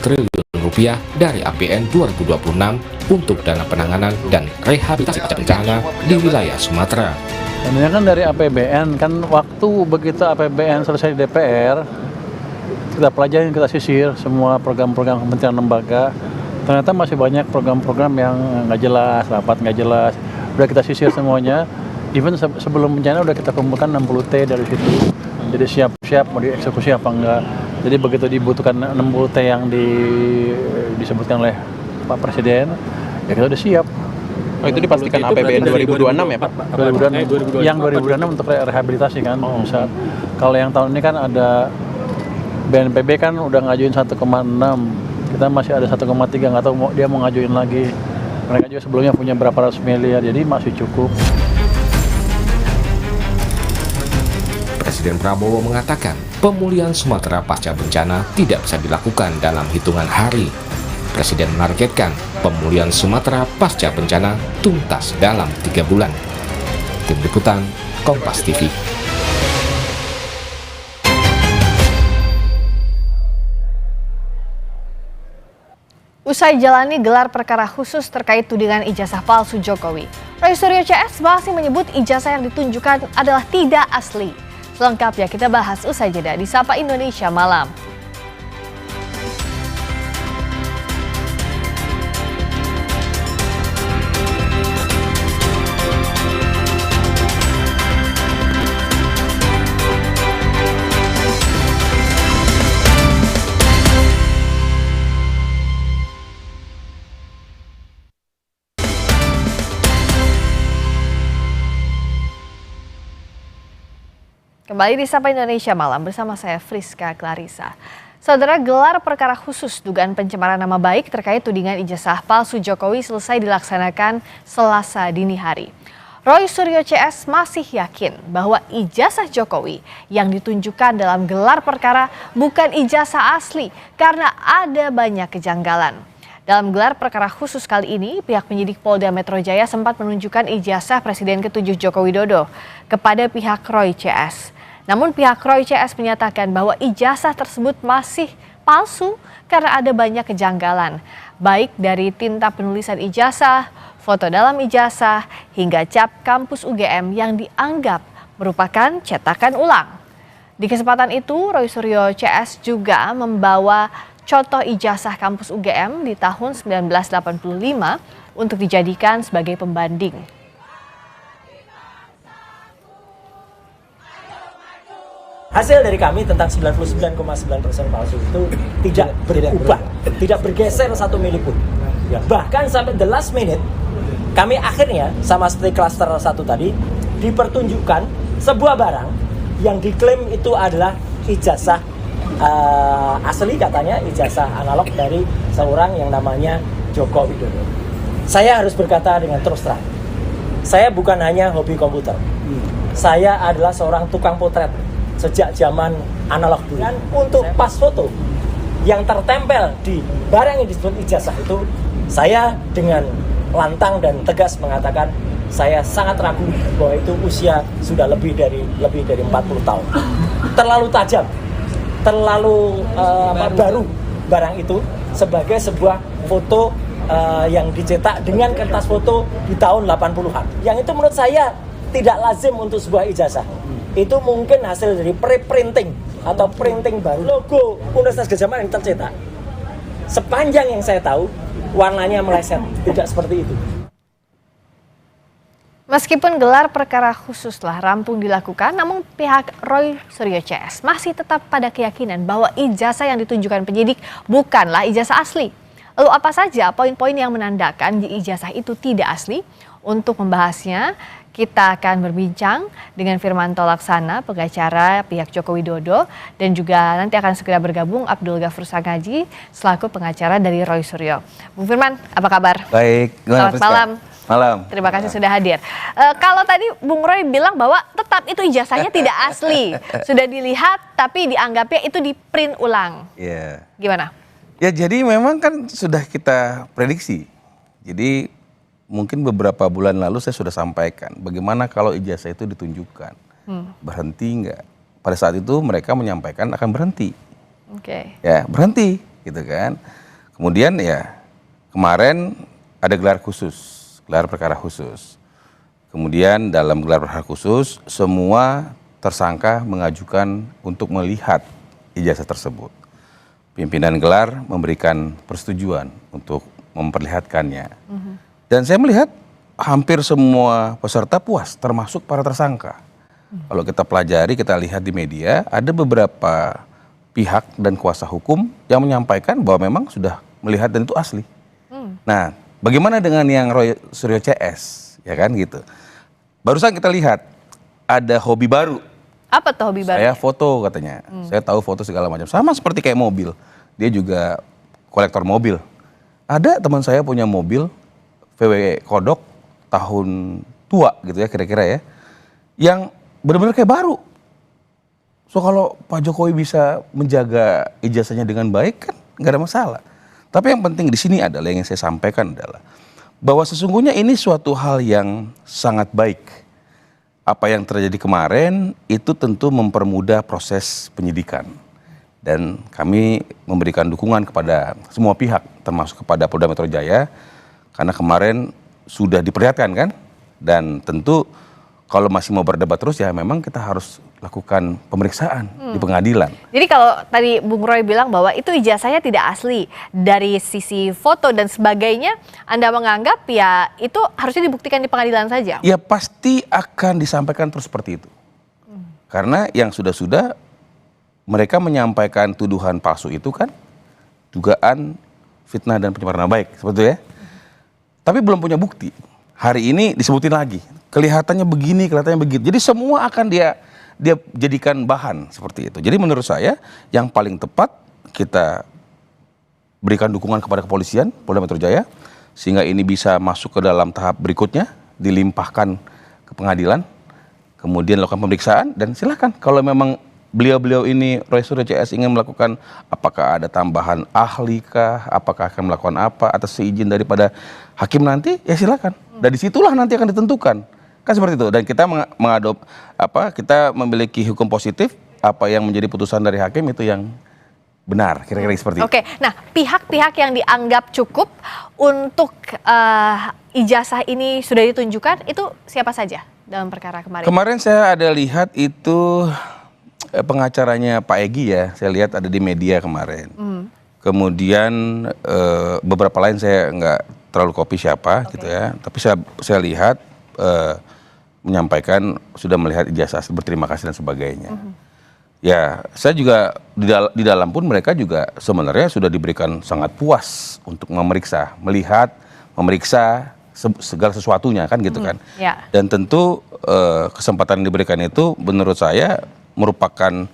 triliun rupiah dari APBN 2026 untuk dana penanganan dan rehabilitasi pasca bencana di wilayah Sumatera. Sebenarnya kan dari APBN, kan waktu begitu APBN selesai di DPR, kita pelajarin, kita sisir semua program-program kementerian lembaga, ternyata masih banyak program-program yang nggak jelas, rapat nggak jelas. Udah kita sisir semuanya, even sebelum bencana udah kita kumpulkan 60 T dari situ. Jadi siap-siap mau dieksekusi apa enggak. Jadi begitu dibutuhkan 60 T yang disebutkan oleh Pak Presiden, ya kita udah siap. Oh, itu dipastikan APBN 2026 ya Pak? 2026. Yang 2026 untuk rehabilitasi kan. Misal, kalau yang tahun ini kan ada BNPB kan udah ngajuin 1,6, kita masih ada 1,3, nggak tahu dia mau ngajuin lagi. Mereka juga sebelumnya punya berapa ratus miliar, jadi masih cukup. Presiden Prabowo mengatakan pemulihan Sumatera pasca bencana tidak bisa dilakukan dalam hitungan hari. Presiden menargetkan pemulihan Sumatera pasca bencana tuntas dalam 3 bulan. Tim Liputan, Kompas TV. Usai jalani gelar perkara khusus terkait tudingan ijazah palsu Jokowi, Roy Suryo CS masih menyebut ijazah yang ditunjukkan adalah tidak asli. Selengkapnya kita bahas usai jeda di Sapa Indonesia Malam. Kembali di Sapa Indonesia Malam bersama saya Friska Clarissa. Saudara, gelar perkara khusus dugaan pencemaran nama baik terkait tudingan ijazah palsu Jokowi selesai dilaksanakan Selasa dini hari. Roy Suryo CS masih yakin bahwa ijazah Jokowi yang ditunjukkan dalam gelar perkara bukan ijazah asli karena ada banyak kejanggalan. Dalam gelar perkara khusus kali ini, pihak penyidik Polda Metro Jaya sempat menunjukkan ijazah Presiden ke-7 Joko Widodo kepada pihak Roy CS. Namun pihak Roy CS menyatakan bahwa ijazah tersebut masih palsu karena ada banyak kejanggalan, baik dari tinta penulisan ijazah, foto dalam ijazah, hingga cap kampus UGM yang dianggap merupakan cetakan ulang. Di kesempatan itu, Roy Suryo CS juga membawa contoh ijazah kampus UGM di tahun 1985 untuk dijadikan sebagai pembanding. Hasil dari kami tentang 99,9% palsu itu tidak berubah, tidak bergeser satu mili pun. Ya, bahkan sampai the last minute, kami akhirnya sama seperti klaster 1 tadi, dipertunjukkan sebuah barang yang diklaim itu adalah ijazah asli, katanya ijazah analog dari seorang yang namanya Joko Widodo. Saya harus berkata dengan terus terang, saya bukan hanya hobi komputer, saya adalah seorang tukang potret sejak zaman analog dulu. Dan untuk pas foto yang tertempel di barang yang disebut ijazah itu, saya dengan lantang dan tegas mengatakan saya sangat ragu bahwa itu usia sudah lebih dari 40 tahun. Terlalu tajam, terlalu baru barang itu sebagai sebuah foto yang dicetak dengan kertas foto di tahun 80-an. Yang itu menurut saya tidak lazim untuk sebuah ijazah. Itu mungkin hasil dari pre-printing atau printing baru. Logo Universitas Gadjah Mada yang tercetak, sepanjang yang saya tahu, warnanya meleset, tidak seperti itu. Meskipun gelar perkara khusus telah rampung dilakukan, namun pihak Roy Suryo CS masih tetap pada keyakinan bahwa ijazah yang ditunjukkan penyidik bukanlah ijazah asli. Lalu apa saja poin-poin yang menandakan ijazah itu tidak asli? Untuk membahasnya, kita akan berbincang dengan Firmanto Laksana, pengacara pihak Joko Widodo, dan juga nanti akan segera bergabung Abdul Ghafur Sangaji selaku pengacara dari Roy Suryo. Bung Firman, apa kabar? Baik, selamat malam. Malam. Terima kasih sudah hadir. Kalau tadi Bung Roy bilang bahwa tetap itu ijazahnya tidak asli, sudah dilihat tapi dianggapnya itu di print ulang. Iya. Gimana? Ya jadi memang kan sudah kita prediksi. Jadi mungkin beberapa bulan lalu saya sudah sampaikan bagaimana kalau ijazah itu ditunjukkan. Berhenti enggak? Pada saat itu mereka menyampaikan akan berhenti. Oke. Ya, berhenti gitu kan. Kemudian ya kemarin ada gelar khusus, gelar perkara khusus. Kemudian dalam gelar perkara khusus semua tersangka mengajukan untuk melihat ijazah tersebut. Pimpinan gelar memberikan persetujuan untuk memperlihatkannya. Dan saya melihat hampir semua peserta puas, termasuk para tersangka. Kalau kita pelajari, kita lihat di media, ada beberapa pihak dan kuasa hukum yang menyampaikan bahwa memang sudah melihat dan itu asli. Nah, bagaimana dengan yang Roy Suryo CS, ya kan gitu. Barusan kita lihat ada hobi baru. Apa tuh hobi baru? Saya foto katanya. Saya tahu foto segala macam. Sama seperti kayak mobil. Dia juga kolektor mobil. Ada teman saya punya mobil VW Kodok tahun tua gitu ya kira-kira ya. Yang benar-benar kayak baru. So kalau Pak Jokowi bisa menjaga ijazahnya dengan baik kan nggak ada masalah. Tapi yang penting di sini adalah yang saya sampaikan adalah bahwa sesungguhnya ini suatu hal yang sangat baik. Apa yang terjadi kemarin itu tentu mempermudah proses penyidikan. Dan kami memberikan dukungan kepada semua pihak termasuk kepada Polda Metro Jaya karena kemarin sudah diperlihatkan kan, dan tentu kalau masih mau berdebat terus ya memang kita harus lakukan pemeriksaan di pengadilan. Jadi kalau tadi Bung Roy bilang bahwa itu ijazahnya tidak asli dari sisi foto dan sebagainya, Anda menganggap ya itu harusnya dibuktikan di pengadilan saja? Ya pasti akan disampaikan terus seperti itu. Karena yang sudah-sudah mereka menyampaikan tuduhan palsu itu kan dugaan fitnah dan pencemaran nama baik, sebetulnya. Tapi belum punya bukti. Hari ini disebutin lagi, kelihatannya begini, kelihatannya begitu. Jadi semua akan dia jadikan bahan seperti itu. Jadi menurut saya yang paling tepat kita berikan dukungan kepada kepolisian Polda Metro Jaya sehingga ini bisa masuk ke dalam tahap berikutnya, dilimpahkan ke pengadilan, kemudian lakukan pemeriksaan dan silakan kalau memang beliau-beliau ini Roy Suryo CS ingin melakukan apakah ada tambahan ahli kah, apakah akan melakukan apa atas seizin daripada hakim nanti, ya silakan. Dan disitulah nanti akan ditentukan. Kan seperti itu. Dan kita kita memiliki hukum positif, apa yang menjadi putusan dari hakim itu yang benar, kira-kira seperti itu. Oke, nah pihak-pihak yang dianggap cukup untuk ijazah ini sudah ditunjukkan, itu siapa saja dalam perkara kemarin? Kemarin saya ada lihat itu pengacaranya Pak Egy ya, saya lihat ada di media kemarin. Kemudian beberapa lain saya nggak terlalu copy siapa gitu ya, tapi saya lihat menyampaikan sudah melihat ijazah, berterima kasih dan sebagainya. Ya, saya juga di dalam pun mereka juga sebenarnya sudah diberikan sangat puas untuk memeriksa, melihat, memeriksa segala sesuatunya kan gitu kan. Dan tentu kesempatan yang diberikan itu menurut saya merupakan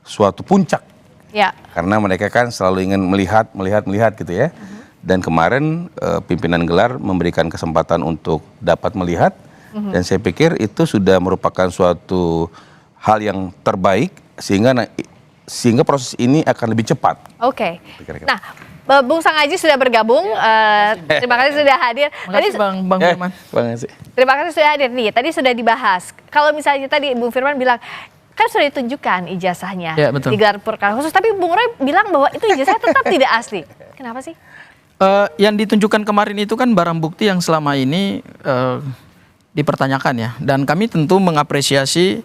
suatu puncak. Karena mereka kan selalu ingin melihat gitu ya. Dan kemarin pimpinan gelar memberikan kesempatan untuk dapat melihat dan saya pikir itu sudah merupakan suatu hal yang terbaik sehingga proses ini akan lebih cepat. Oke. Nah, Bung Sang Aji sudah bergabung. Terima kasih sudah hadir. Terima kasih Bang Firman. Terima kasih sudah hadir nih. Tadi sudah dibahas. Kalau misalnya tadi Bung Firman bilang kan sudah ditunjukkan ijazahnya di gelar perkara khusus, tapi Bung Roy bilang bahwa itu ijazahnya tetap tidak asli. Kenapa sih? Yang ditunjukkan kemarin itu kan barang bukti yang selama ini dipertanyakan ya. Dan kami tentu mengapresiasi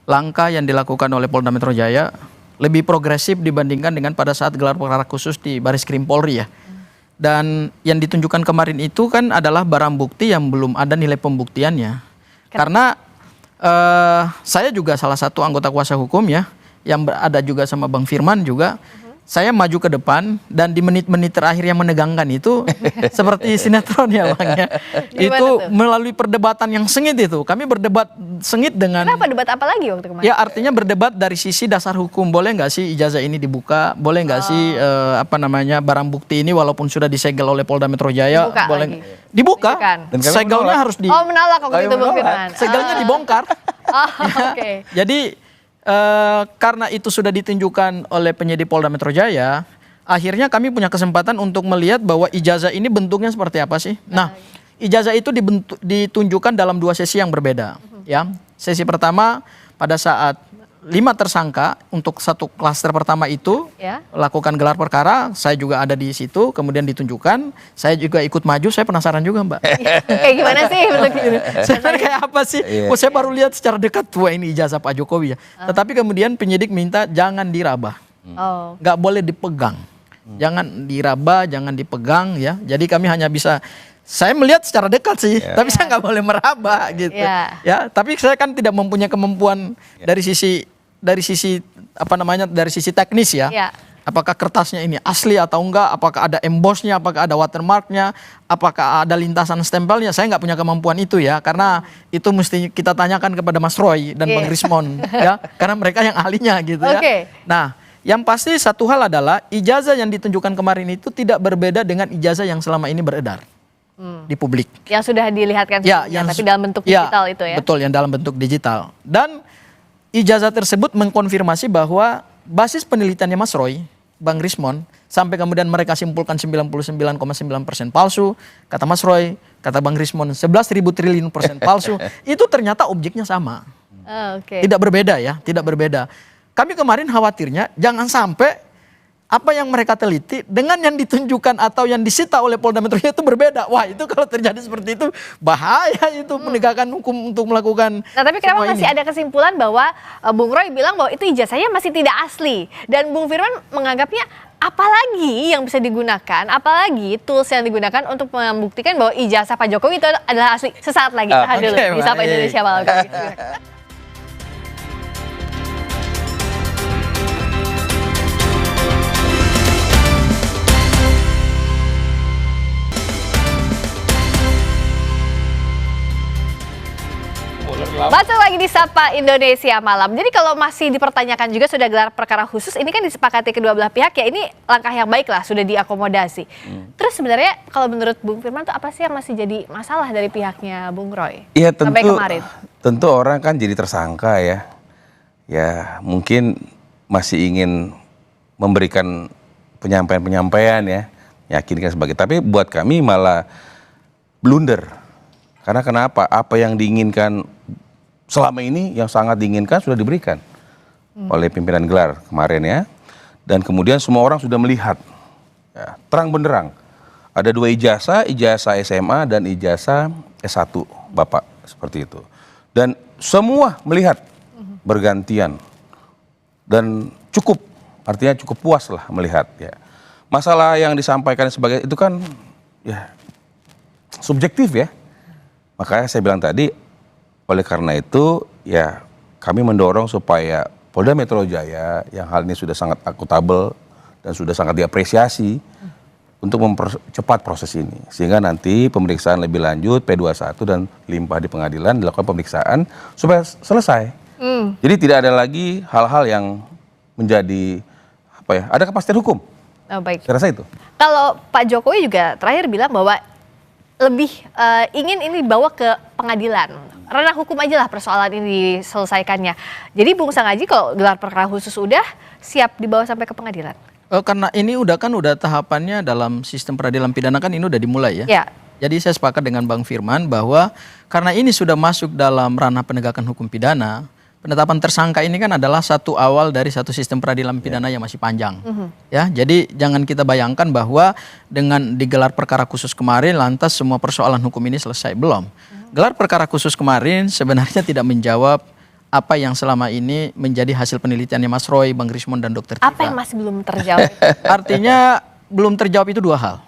langkah yang dilakukan oleh Polda Metro Jaya lebih progresif dibandingkan dengan pada saat gelar perkara khusus di Bareskrim Polri ya. Dan yang ditunjukkan kemarin itu kan adalah barang bukti yang belum ada nilai pembuktiannya. Karena saya juga salah satu anggota kuasa hukum ya, yang ada juga sama Bang Firman juga. Saya maju ke depan dan di menit-menit terakhir yang menegangkan itu seperti sinetron ya Bang ya. Itu melalui perdebatan yang sengit itu. Kami berdebat sengit dengan... Kenapa debat apa lagi waktu kemarin? Ya artinya berdebat dari sisi dasar hukum. Boleh nggak sih ijazah ini dibuka? Boleh nggak sih barang bukti ini walaupun sudah disegel oleh Polda Metro Jaya? Boleh dibuka. Segelnya harus menolak waktu itu Bang Firman. Segelnya dibongkar. Oke. Jadi karena itu sudah ditunjukkan oleh penyidik Polda Metro Jaya, akhirnya kami punya kesempatan untuk melihat bahwa ijazah ini bentuknya seperti apa sih. Nah, ijazah itu ditunjukkan dalam 2 sesi yang berbeda. Ya, sesi pertama pada saat 5 tersangka untuk satu klaster pertama itu lakukan gelar perkara, saya juga ada di situ, kemudian ditunjukkan, saya juga ikut maju, saya penasaran juga Mbak. Kayak gimana sih bentuknya? Sebenarnya kayak apa sih? Saya baru lihat secara dekat tua ini ijazah Pak Jokowi ya. Tetapi kemudian penyidik minta jangan diraba, nggak boleh dipegang. Jangan diraba, jangan dipegang ya. Jadi kami hanya bisa, saya melihat secara dekat sih, tapi saya nggak boleh meraba gitu. Ya, tapi saya kan tidak mempunyai kemampuan dari sisi apa namanya, dari sisi teknis ya. Apakah kertasnya ini asli atau enggak, apakah ada embossnya, apakah ada watermarknya, apakah ada lintasan stempelnya, saya nggak punya kemampuan itu ya, karena itu mesti kita tanyakan kepada Mas Roy dan Bang Rismon ya, karena mereka yang ahlinya gitu ya. Nah, yang pasti satu hal adalah ijazah yang ditunjukkan kemarin itu tidak berbeda dengan ijazah yang selama ini beredar di publik. Yang sudah dilihatkan sebelumnya, tapi dalam bentuk digital itu ya? Betul, yang dalam bentuk digital. Dan ijazah tersebut mengkonfirmasi bahwa basis penelitiannya Mas Roy, Bang Rismon, sampai kemudian mereka simpulkan 99,9% palsu, kata Mas Roy, kata Bang Rismon 11.000 triliun persen palsu, itu ternyata objeknya sama. Tidak berbeda ya, tidak berbeda. Kami kemarin khawatirnya jangan sampai apa yang mereka teliti dengan yang ditunjukkan atau yang disita oleh Polda Metro Jaya itu berbeda. Wah, itu kalau terjadi seperti itu bahaya itu penegakan hukum untuk melakukan. Nah, tapi kenapa masih ada kesimpulan bahwa Bung Roy bilang bahwa itu ijazahnya masih tidak asli, dan Bung Firman menganggapnya apalagi yang bisa digunakan, apalagi tools yang digunakan untuk membuktikan bahwa ijazah Pak Jokowi itu adalah asli. Sesaat lagi tahan dulu di Sapa Indonesia Malam. Masuk lagi di Sapa Indonesia Malam. Jadi kalau masih dipertanyakan juga sudah gelar perkara khusus, ini kan disepakati kedua belah pihak ya, ini langkah yang baik lah, sudah diakomodasi. Terus sebenarnya kalau menurut Bung Firman tuh apa sih yang masih jadi masalah dari pihaknya Bung Roy? Iya, sampai kemarin? Tentu orang kan jadi tersangka ya. Ya mungkin masih ingin memberikan penyampaian-penyampaian ya, yakinkan sebagai. Tapi buat kami malah blunder. Karena kenapa? Apa yang diinginkan selama ini, yang sangat diinginkan sudah diberikan oleh pimpinan gelar kemarin ya. Dan kemudian semua orang sudah melihat ya, terang benderang. Ada 2 ijazah, ijazah SMA dan ijazah S1 Bapak, seperti itu. Dan semua melihat bergantian dan cukup, artinya cukup puas lah melihat ya. Masalah yang disampaikan sebagai itu kan ya subjektif ya. Makanya saya bilang tadi, oleh karena itu ya kami mendorong supaya Polda Metro Jaya yang hal ini sudah sangat akuntabel dan sudah sangat diapresiasi untuk mempercepat proses ini. Sehingga nanti pemeriksaan lebih lanjut P21 dan limpah di pengadilan dilakukan pemeriksaan supaya selesai. Jadi tidak ada lagi hal-hal yang menjadi apa ya, ada kepastian hukum. Baik. Saya rasa itu. Kalau Pak Jokowi juga terakhir bilang bahwa lebih ingin ini dibawa ke pengadilan. Ranah hukum aja lah persoalan ini diselesaikannya. Jadi Bung Sanghaji kalau gelar perkara khusus udah siap dibawa sampai ke pengadilan? Karena ini udah tahapannya dalam sistem peradilan pidana kan ini udah dimulai ya. Jadi saya sepakat dengan Bang Firman bahwa karena ini sudah masuk dalam ranah penegakan hukum pidana, penetapan tersangka ini kan adalah satu awal dari satu sistem peradilan pidana yang masih panjang. Ya, jadi jangan kita bayangkan bahwa dengan digelar perkara khusus kemarin lantas semua persoalan hukum ini selesai, belum. Gelar perkara khusus kemarin sebenarnya tidak menjawab apa yang selama ini menjadi hasil penelitiannya Mas Roy, Bang Rismon dan Dr. Tika. Apa yang masih belum terjawab? Artinya belum terjawab itu 2 hal.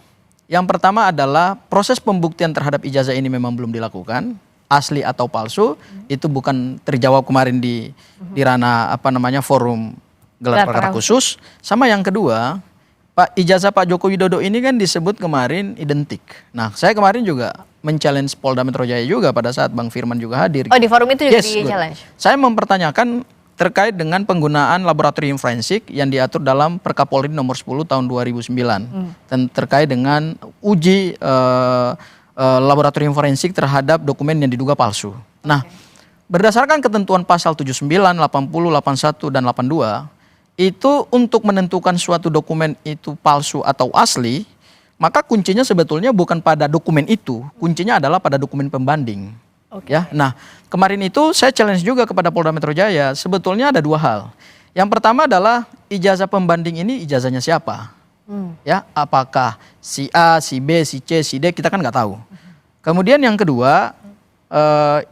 Yang pertama adalah proses pembuktian terhadap ijazah ini memang belum dilakukan. Asli atau palsu itu bukan terjawab kemarin di ranah apa namanya forum gelar perkara khusus. Sama yang kedua, ijazah Pak Joko Widodo ini kan disebut kemarin identik. Nah, saya kemarin juga men-challenge Polda Metro Jaya juga pada saat Bang Firman juga hadir. Oh, di forum itu juga di-challenge? Saya mempertanyakan terkait dengan penggunaan laboratorium forensik yang diatur dalam Perkap Polri nomor 10 tahun 2009 dan terkait dengan uji laboratorium forensik terhadap dokumen yang diduga palsu. Nah, berdasarkan ketentuan pasal 79, 80, 81 dan 82, itu untuk menentukan suatu dokumen itu palsu atau asli, maka kuncinya sebetulnya bukan pada dokumen itu, kuncinya adalah pada dokumen pembanding. Ya, nah kemarin itu saya challenge juga kepada Polda Metro Jaya, sebetulnya ada 2 hal. Yang pertama adalah ijazah pembanding ini ijazahnya siapa? Ya, apakah si A, si B, si C, si D, kita kan nggak tahu. Kemudian yang kedua,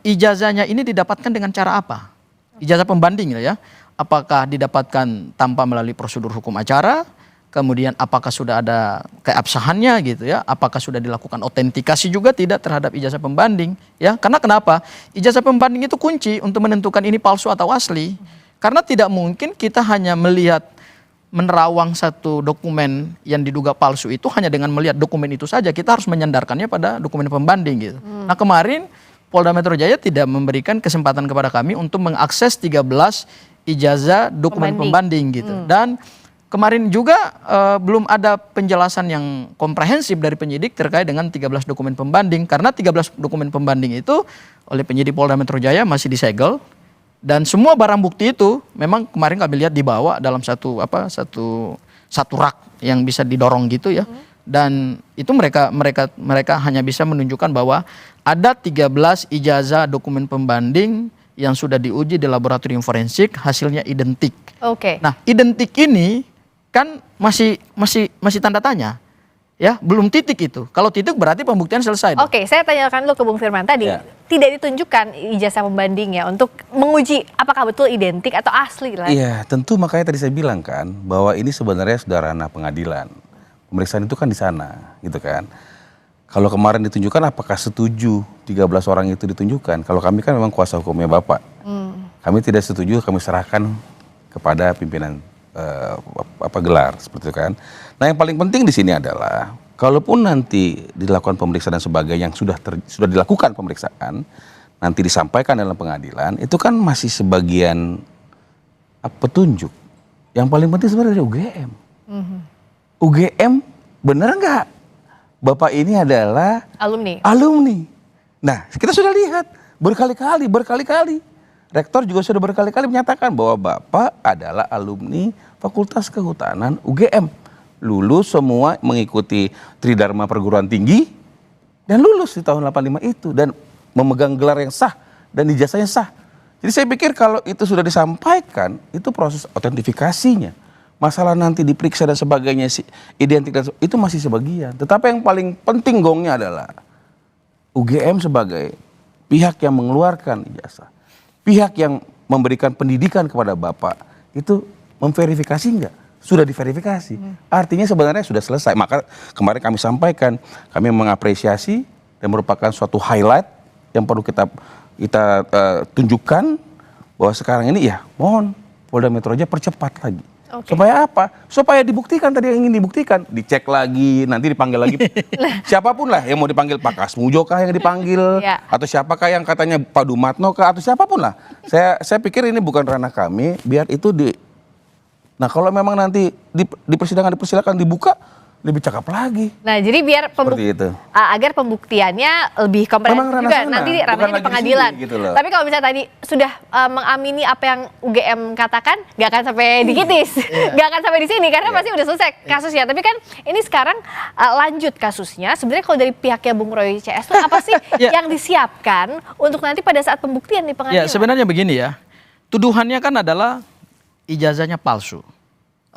ijazahnya ini didapatkan dengan cara apa? Ijazah pembanding ya, apakah didapatkan tanpa melalui prosedur hukum acara? kemudian apakah sudah ada keabsahannya gitu ya, apakah sudah dilakukan autentikasi juga tidak terhadap ijazah pembanding ya. Karena kenapa? Ijazah pembanding itu kunci untuk menentukan ini palsu atau asli. Karena tidak mungkin kita hanya melihat menerawang satu dokumen yang diduga palsu itu hanya dengan melihat dokumen itu saja. Kita harus menyandarkannya pada dokumen pembanding gitu. Nah, kemarin Polda Metro Jaya tidak memberikan kesempatan kepada kami untuk mengakses 13 ijazah dokumen pembanding gitu. Dan kemarin juga belum ada penjelasan yang komprehensif dari penyidik terkait dengan 13 dokumen pembanding. Karena 13 dokumen pembanding itu oleh penyidik Polda Metro Jaya masih disegel. Dan semua barang bukti itu memang kemarin kami lihat dibawa dalam satu rak yang bisa didorong gitu ya. Dan itu mereka hanya bisa menunjukkan bahwa ada 13 ijazah dokumen pembanding yang sudah diuji di laboratorium forensik, hasilnya identik. Oke. Nah, identik ini kan masih tanda tanya. Ya, belum titik itu. Kalau titik berarti pembuktian selesai. Oke, saya tanyakan dulu ke Bung Firman tadi. Tidak ditunjukkan ijazah pembandingnya untuk menguji apakah betul identik atau asli lah. Iya, tentu makanya tadi saya bilang kan bahwa ini sebenarnya sudah ranah pengadilan. Pemeriksaan itu kan di sana, gitu kan. Kalau kemarin ditunjukkan apakah setuju 13 orang itu ditunjukkan? Kalau kami kan memang kuasa hukumnya Bapak. Kami tidak setuju, kami serahkan kepada pimpinan gelar seperti itu kan. Nah, yang paling penting di sini adalah kalaupun nanti dilakukan pemeriksaan dan sebagainya yang sudah dilakukan pemeriksaan, nanti disampaikan dalam pengadilan, itu kan masih sebagian petunjuk. Yang paling penting sebenarnya dari UGM. UGM benar nggak Bapak ini adalah alumni. Nah, kita sudah lihat berkali-kali. Rektor juga sudah berkali-kali menyatakan bahwa Bapak adalah alumni Fakultas Kehutanan UGM. Lulus semua mengikuti Tridharma Perguruan Tinggi dan lulus di tahun 85 itu dan memegang gelar yang sah dan ijazahnya sah. Jadi saya pikir kalau itu sudah disampaikan, itu proses autentifikasinya. Masalah nanti diperiksa dan sebagainya, identitas itu masih sebagian. Tetapi yang paling penting gongnya adalah UGM sebagai pihak yang mengeluarkan ijazah, pihak yang memberikan pendidikan kepada Bapak, itu memverifikasi enggak? Sudah diverifikasi. Artinya sebenarnya sudah selesai. Maka kemarin kami sampaikan, kami mengapresiasi dan merupakan suatu highlight yang perlu kita tunjukkan bahwa sekarang ini ya mohon Polda Metro Jaya percepat lagi. Supaya apa? Supaya dibuktikan tadi yang ingin dibuktikan, dicek lagi, nanti dipanggil lagi. Siapapun lah yang mau dipanggil, Pak Kasmujo kah yang dipanggil, atau siapakah yang katanya Pak Dumatno kah, atau siapapun lah. Saya pikir ini bukan ranah kami, biar itu Nah, kalau memang nanti di persidangan dipersilakan dibuka, lebih cakep lagi. Nah, jadi biar agar pembuktiannya lebih komprehensif juga nanti ranahnya di pengadilan. Gitu tapi kalau misalnya tadi sudah mengamini apa yang UGM katakan, nggak akan sampai di Kitis, nggak akan sampai di sini karena pasti udah selesai kasusnya. Tapi kan ini sekarang lanjut kasusnya. Sebenarnya kalau dari pihaknya Bung Roy CS itu apa sih yang disiapkan untuk nanti pada saat pembuktian di pengadilan? Ya, sebenarnya begini ya. Tuduhannya kan adalah ijazahnya palsu.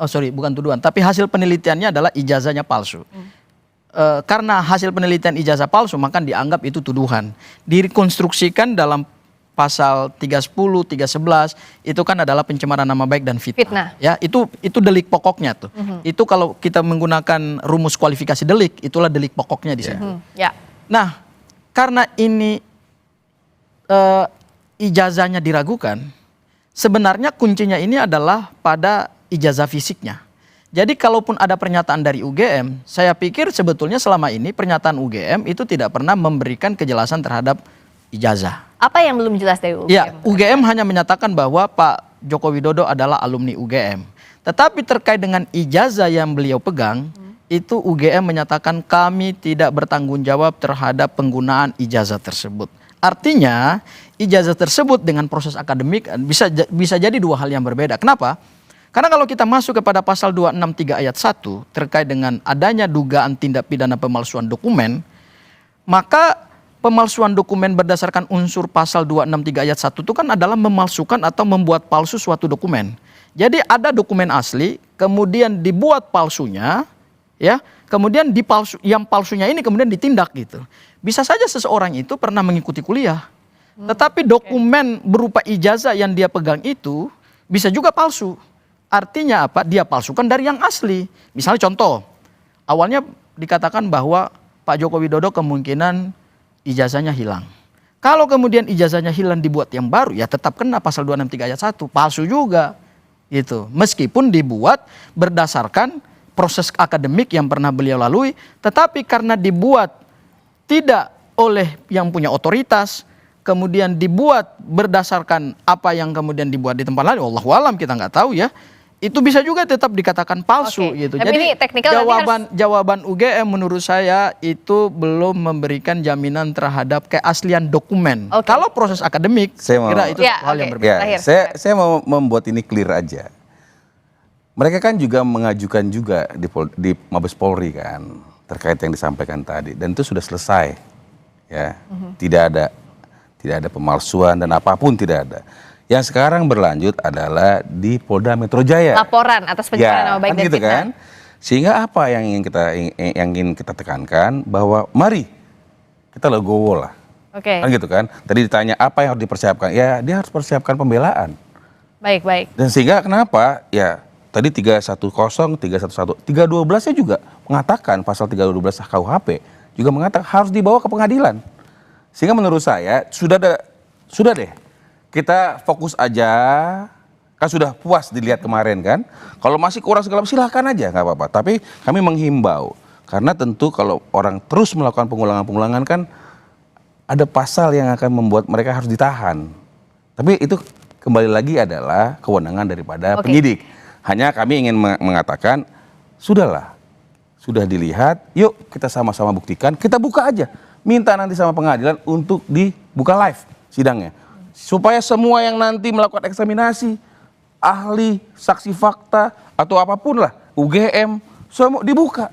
Oh sorry, bukan tuduhan, tapi hasil penelitiannya adalah ijazahnya palsu. Karena hasil penelitian ijazah palsu, maka dianggap itu tuduhan. Direkonstruksikan dalam pasal 310, 311, itu kan adalah pencemaran nama baik dan fitnah. Ya, itu delik pokoknya tuh. Itu kalau kita menggunakan rumus kualifikasi delik, itulah delik pokoknya di situ. Nah, karena ini ijazahnya diragukan, sebenarnya kuncinya ini adalah pada ijazah fisiknya. Jadi kalaupun ada pernyataan dari UGM, saya pikir sebetulnya selama ini pernyataan UGM itu tidak pernah memberikan kejelasan terhadap ijazah. Apa yang belum jelas dari UGM? Ya, UGM hanya menyatakan bahwa Pak Joko Widodo adalah alumni UGM. Tetapi terkait dengan ijazah yang beliau pegang, itu UGM menyatakan kami tidak bertanggung jawab terhadap penggunaan ijazah tersebut. Artinya ijazah tersebut dengan proses akademik bisa jadi dua hal yang berbeda. Kenapa? Karena kalau kita masuk kepada pasal 263 ayat 1 terkait dengan adanya dugaan tindak pidana pemalsuan dokumen, maka pemalsuan dokumen berdasarkan unsur pasal 263 ayat 1 itu kan adalah memalsukan atau membuat palsu suatu dokumen. Jadi ada dokumen asli, kemudian dibuat palsunya, ya, kemudian yang palsunya ini kemudian ditindak gitu. Bisa saja seseorang itu pernah mengikuti kuliah, tetapi dokumen berupa ijazah yang dia pegang itu bisa juga palsu. artinya apa? Dia palsukan dari yang asli. Misalnya contoh, awalnya dikatakan bahwa Pak Joko Widodo kemungkinan ijazahnya hilang. Kalau kemudian ijazahnya hilang dibuat yang baru, ya tetap kena pasal 263 ayat 1, palsu juga. Gitu. Meskipun dibuat berdasarkan proses akademik yang pernah beliau lalui, tetapi karena dibuat tidak oleh yang punya otoritas, kemudian dibuat berdasarkan apa yang kemudian dibuat di tempat lain, wallahu alam, kita nggak tahu ya, itu bisa juga tetap dikatakan palsu gitu. Tapi Jadi ini teknikal jawaban UGM menurut saya itu belum memberikan jaminan terhadap keaslian dokumen. Kalau proses akademik, saya mau, kira itu hal yang berbeda. Saya mau membuat ini clear aja. Mereka kan juga mengajukan juga di Mabes Polri kan terkait yang disampaikan tadi, dan itu sudah selesai, ya. Tidak ada pemalsuan dan apapun tidak ada. Yang sekarang berlanjut adalah di Polda Metro Jaya. Laporan atas pencemaran nama baik kan dan gitu fitnah. kan? Sehingga apa yang ingin kita tekankan bahwa mari kita legowo lah. Kan gitu kan? Tadi ditanya apa yang harus dipersiapkan? Ya, dia harus persiapkan pembelaan. Baik. Dan sehingga kenapa? Ya, tadi 310, 311, 312-nya juga mengatakan pasal 312 KUHP juga mengatakan harus dibawa ke pengadilan. Sehingga menurut saya sudah deh. Kita fokus aja, kan sudah puas dilihat kemarin kan. Kalau masih kurang segala silahkan aja, nggak apa-apa. Tapi kami menghimbau, karena tentu kalau orang terus melakukan pengulangan-pengulangan kan ada pasal yang akan membuat mereka harus ditahan. Tapi itu kembali lagi adalah kewenangan daripada penyidik. Hanya kami ingin mengatakan, sudahlah, sudah dilihat, yuk kita sama-sama buktikan, kita buka aja. Minta nanti sama pengadilan untuk dibuka live sidangnya. Supaya semua yang nanti melakukan eksaminasi, ahli, saksi fakta, atau apapun lah, UGM, semua dibuka.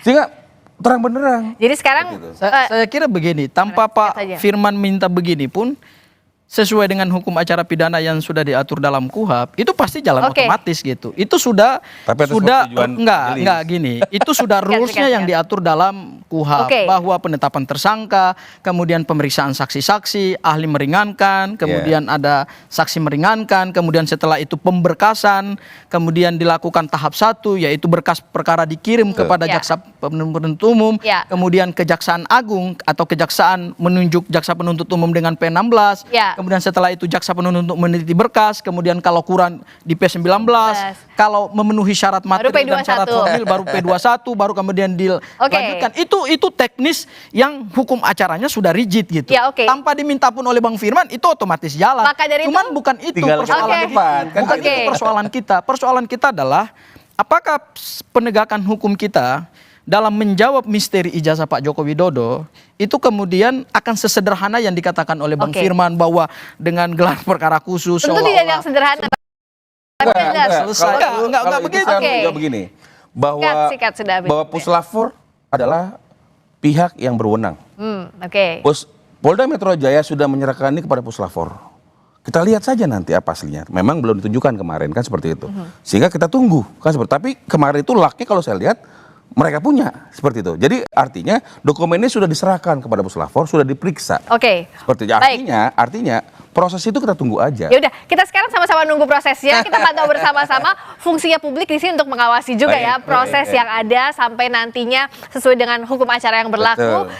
Sehingga terang benderang. Jadi sekarang saya kira begini, tanpa Pak Firman minta begini pun, sesuai dengan hukum acara pidana yang sudah diatur dalam KUHP, itu pasti jalan otomatis gitu. Itu sudah enggak gini. Itu sudah rulesnya yang diatur dalam KUHP, bahwa penetapan tersangka, kemudian pemeriksaan saksi-saksi, ahli meringankan, kemudian ada saksi meringankan, kemudian setelah itu pemberkasan, kemudian dilakukan tahap 1, yaitu berkas perkara dikirim kepada jaksa penuntut umum, kemudian Kejaksaan Agung atau Kejaksaan menunjuk jaksa penuntut umum dengan P16. Kemudian setelah itu jaksa penuntut untuk meneliti berkas, kemudian kalau kurang di P19, kalau memenuhi syarat materi dan syarat formil baru P21, baru kemudian dilanjutkan. Itu teknis yang hukum acaranya sudah rigid gitu. Tanpa diminta pun oleh Bang Firman, itu otomatis jalan. Cuman bukan itu persoalan kita. Bukan itu persoalan kita. Persoalan kita adalah apakah penegakan hukum kita dalam menjawab misteri ijazah Pak Joko Widodo itu kemudian akan sesederhana yang dikatakan oleh Bang Firman bahwa dengan gelar perkara khusus tentu tidak yang sederhana. Enggak begitu. Juga begini, bahwa Puslapfor adalah pihak yang berwenang. Polda Metro Jaya sudah menyerahkan ini kepada Puslapfor. Kita lihat saja nanti apa aslinya. Memang belum ditunjukkan kemarin kan seperti itu. Sehingga kita tunggu kan seperti. Tapi kemarin itu lucknya kalau saya lihat mereka punya seperti itu. Jadi artinya dokumen ini sudah diserahkan kepada Puslapfor, sudah diperiksa. Seperti itu. Artinya proses itu kita tunggu aja. Ya udah, kita sekarang sama-sama nunggu prosesnya. Kita pantau bersama-sama. Fungsinya publik di sini untuk mengawasi juga ya proses yang ada sampai nantinya sesuai dengan hukum acara yang berlaku.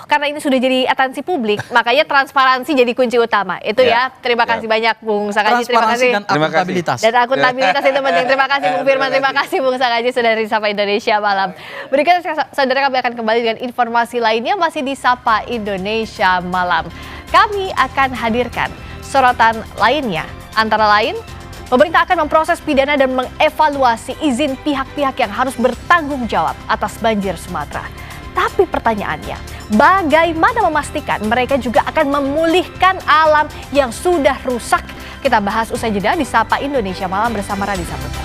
Karena ini sudah jadi atensi publik, makanya transparansi jadi kunci utama. Itu ya. Terima kasih banyak Bung Sakaji. Terima kasih. Dan akuntabilitas. Dan akuntabilitas itu penting. Terima kasih Bung Firman. Terima kasih Bung Sakaji sudah dari Sapa Indonesia Malam. Berikutnya saudara kami akan kembali dengan informasi lainnya masih di Sapa Indonesia Malam. Kami akan hadirkan sorotan lainnya. Antara lain, pemerintah akan memproses pidana dan mengevaluasi izin pihak-pihak yang harus bertanggung jawab atas banjir Sumatera. Tapi pertanyaannya, bagaimana memastikan mereka juga akan memulihkan alam yang sudah rusak? Kita bahas usai jeda di Sapa Indonesia Malam bersama Raditya Putra.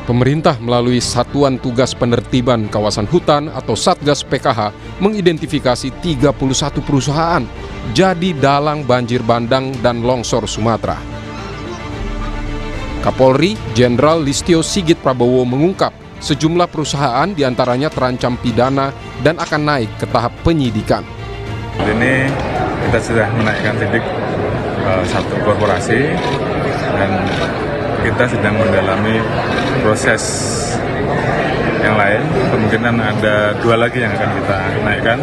Pemerintah melalui Satuan Tugas Penertiban Kawasan Hutan atau Satgas PKH mengidentifikasi 31 perusahaan jadi dalang banjir bandang dan longsor Sumatera. Kapolri Jenderal Listio Sigit Prabowo mengungkap sejumlah perusahaan diantaranya terancam pidana dan akan naik ke tahap penyidikan. Ini kita sudah menaikkan sidik satu korporasi dan kita sedang mendalami proses yang lain. Kemungkinan ada 2 lagi yang akan kita naikkan.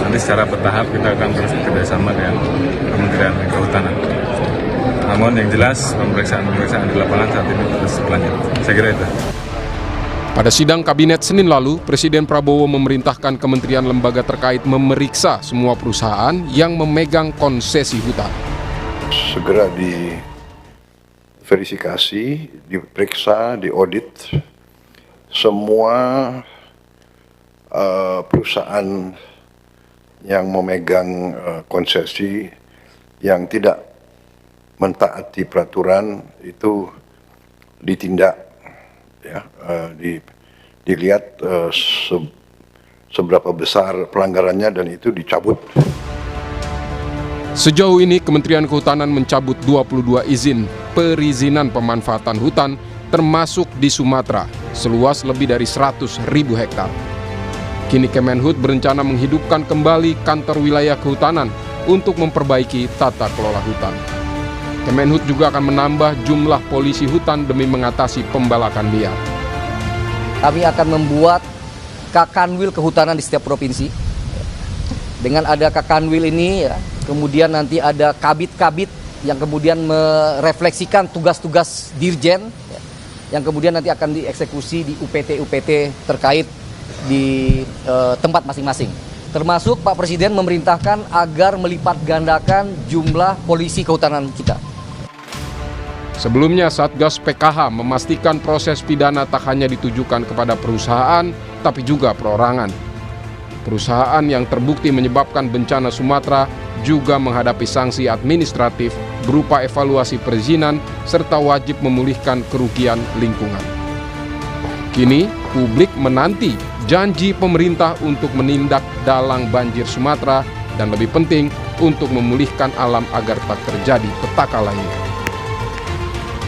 Nanti secara bertahap kita akan terus bekerjasama dengan Kementerian Kehutanan. Namun yang jelas pemeriksaan di lapangan saat ini terus berlanjut. Saya kira itu. Pada sidang kabinet Senin lalu, Presiden Prabowo memerintahkan kementerian lembaga terkait memeriksa semua perusahaan yang memegang konsesi hutan. Segera diverifikasi, diperiksa, diaudit semua perusahaan yang memegang konsesi yang tidak mentaati peraturan itu ditindak, ya, dilihat seberapa besar pelanggarannya dan itu dicabut. Sejauh ini Kementerian Kehutanan mencabut 22 izin perizinan pemanfaatan hutan termasuk di Sumatera seluas lebih dari 100.000 hektar. Kini Kemenhut berencana menghidupkan kembali kantor wilayah kehutanan untuk memperbaiki tata kelola hutan. Kemenhut juga akan menambah jumlah polisi hutan demi mengatasi pembalakan liar. Kami akan membuat Kakanwil kehutanan di setiap provinsi. Dengan ada Kakanwil ini, ya, kemudian nanti ada kabit-kabit yang kemudian merefleksikan tugas-tugas dirjen, ya, yang kemudian nanti akan dieksekusi di UPT-UPT terkait di tempat masing-masing. Termasuk Pak Presiden memerintahkan agar melipat gandakan jumlah polisi kehutanan kita. Sebelumnya, Satgas PKH memastikan proses pidana tak hanya ditujukan kepada perusahaan, tapi juga perorangan. Perusahaan yang terbukti menyebabkan bencana Sumatera juga menghadapi sanksi administratif berupa evaluasi perizinan serta wajib memulihkan kerugian lingkungan. Kini, publik menanti janji pemerintah untuk menindak dalang banjir Sumatera dan lebih penting untuk memulihkan alam agar tak terjadi petaka lainnya.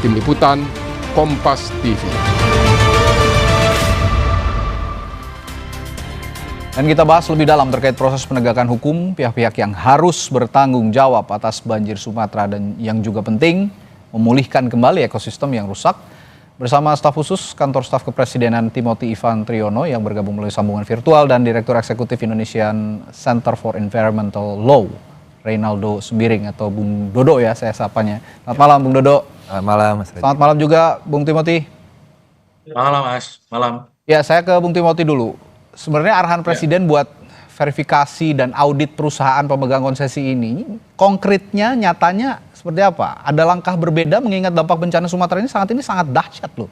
Tim Liputan, Kompas TV. Dan kita bahas lebih dalam terkait proses penegakan hukum pihak-pihak yang harus bertanggung jawab atas banjir Sumatera dan yang juga penting memulihkan kembali ekosistem yang rusak. Bersama staf khusus Kantor Staf Kepresidenan Timothy Ivan Triono yang bergabung melalui sambungan virtual dan Direktur Eksekutif Indonesian Center for Environmental Law, Reynaldo Sembiring atau Bung Dodo ya saya sapanya. Selamat malam Bung Dodo. Selamat malam Mas. Selamat malam juga Bung Timothy. Malam Mas, malam. Ya saya ke Bung Timothy dulu. Sebenarnya arahan Presiden buat verifikasi dan audit perusahaan pemegang konsesi ini konkretnya nyatanya seperti apa? Ada langkah berbeda mengingat dampak bencana Sumatera ini sangat dahsyat loh.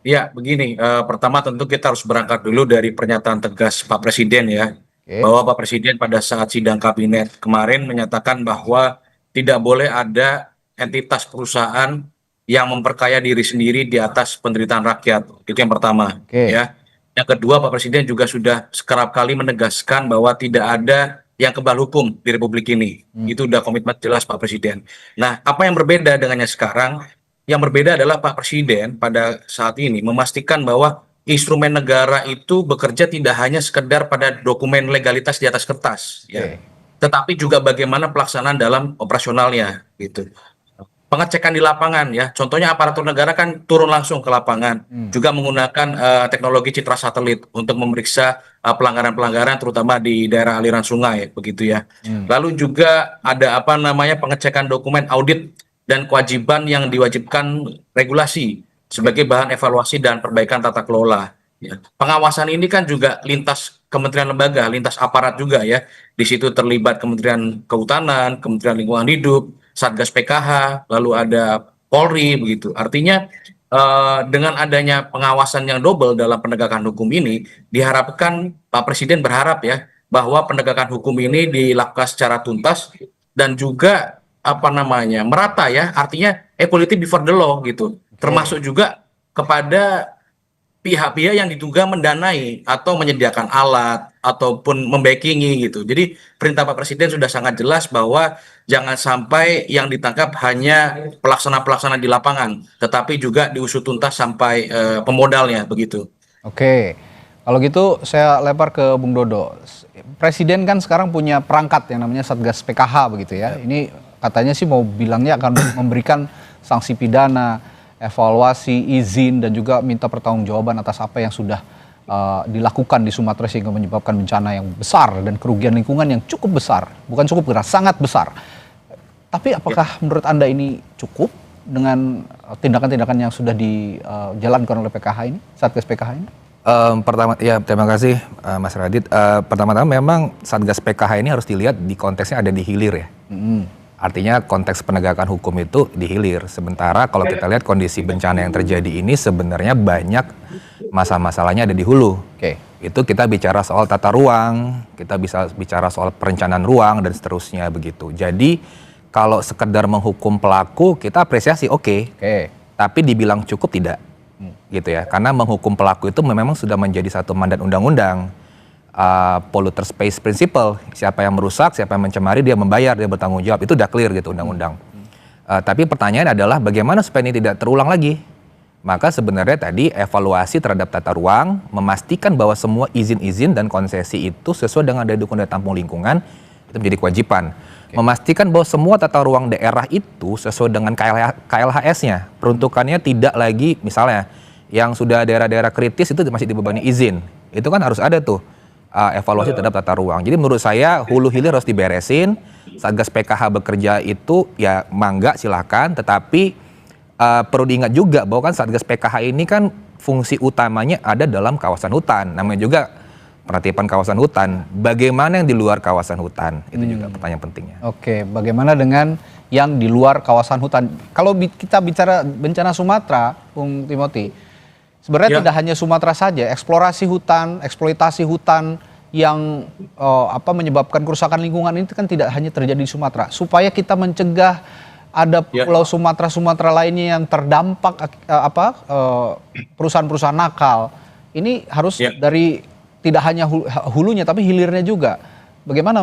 Ya begini, pertama tentu kita harus berangkat dulu dari pernyataan tegas Pak Presiden ya. Bahwa Pak Presiden pada saat sidang kabinet kemarin menyatakan bahwa tidak boleh ada entitas perusahaan yang memperkaya diri sendiri di atas penderitaan rakyat. Itu yang pertama. Ya. Yang kedua, Pak Presiden juga sudah sekerap kali menegaskan bahwa tidak ada yang kebal hukum di Republik ini. Itu udah komitmen jelas Pak Presiden. Nah, apa yang berbeda dengannya sekarang? Yang berbeda adalah Pak Presiden pada saat ini memastikan bahwa instrumen negara itu bekerja tidak hanya sekedar pada dokumen legalitas di atas kertas, ya, tetapi juga bagaimana pelaksanaan dalam operasionalnya, gitu. Pengecekan di lapangan, ya, contohnya aparatur negara kan turun langsung ke lapangan, juga menggunakan teknologi citra satelit untuk memeriksa pelanggaran-pelanggaran, terutama di daerah aliran sungai, begitu ya. Lalu juga ada pengecekan dokumen audit dan kewajiban yang diwajibkan regulasi sebagai bahan evaluasi dan perbaikan tata kelola. Ya. Pengawasan ini kan juga lintas kementerian lembaga, lintas aparat juga ya. Di situ terlibat Kementerian Kehutanan, Kementerian Lingkungan Hidup, Satgas PKH, lalu ada Polri begitu. Artinya dengan adanya pengawasan yang double dalam penegakan hukum ini, diharapkan Pak Presiden berharap ya bahwa penegakan hukum ini dilakukan secara tuntas dan juga merata ya. Artinya equality before the law gitu. Termasuk juga kepada pihak-pihak yang diduga mendanai atau menyediakan alat ataupun membackingi gitu. Jadi perintah Pak Presiden sudah sangat jelas bahwa jangan sampai yang ditangkap hanya pelaksana-pelaksana di lapangan, tetapi juga diusut tuntas sampai pemodalnya begitu. Oke, kalau gitu saya lempar ke Bung Dodo. Presiden kan sekarang punya perangkat yang namanya Satgas PKH begitu ya. Ini katanya sih mau bilangnya akan memberikan sanksi pidana, evaluasi, izin, dan juga minta pertanggungjawaban atas apa yang sudah dilakukan di Sumatera sehingga menyebabkan bencana yang besar dan kerugian lingkungan yang cukup besar. Bukan cukup besar, sangat besar. Tapi apakah menurut Anda ini cukup dengan tindakan-tindakan yang sudah dijalankan oleh PKH ini, Satgas PKH ini? Pertama, ya terima kasih Mas Radit. Pertama-tama memang Satgas PKH ini harus dilihat di konteksnya ada di hilir ya. Artinya konteks penegakan hukum itu di hilir. Sementara kalau kita lihat kondisi bencana yang terjadi ini sebenarnya banyak masalah-masalahnya ada di hulu. Itu kita bicara soal tata ruang, kita bisa bicara soal perencanaan ruang dan seterusnya begitu. Jadi kalau sekedar menghukum pelaku kita apresiasi oke. Tapi dibilang cukup tidak. Gitu ya. Karena menghukum pelaku itu memang sudah menjadi satu mandat undang-undang. Polluter Pays Principle, siapa yang merusak, siapa yang mencemari, dia membayar, dia bertanggung jawab, itu udah clear gitu undang-undang. Tapi pertanyaan adalah bagaimana supaya ini tidak terulang lagi? Maka sebenarnya tadi evaluasi terhadap tata ruang, memastikan bahwa semua izin-izin dan konsesi itu sesuai dengan daya dukung dan tampung lingkungan, itu menjadi kewajiban. Memastikan bahwa semua tata ruang daerah itu sesuai dengan KLHS-nya, peruntukannya tidak lagi misalnya yang sudah daerah-daerah kritis itu masih dibebani izin, itu kan harus ada tuh. Evaluasi terhadap tata ruang. Jadi menurut saya hulu hilir harus diberesin. Satgas PKH bekerja itu ya mangga silakan, tetapi perlu diingat juga bahwa kan Satgas PKH ini kan fungsi utamanya ada dalam kawasan hutan. Namanya juga penertiban kawasan hutan. Bagaimana yang di luar kawasan hutan? Itu juga pertanyaan pentingnya. Oke, bagaimana dengan yang di luar kawasan hutan? Kalau kita bicara bencana Sumatera, Bung Timothy, sebenarnya tidak hanya Sumatera saja, eksplorasi hutan, eksploitasi hutan yang menyebabkan kerusakan lingkungan ini kan tidak hanya terjadi di Sumatera. Supaya kita mencegah ada pulau Sumatera lainnya yang terdampak perusahaan-perusahaan nakal, ini harus dari tidak hanya hulunya tapi hilirnya juga. Bagaimana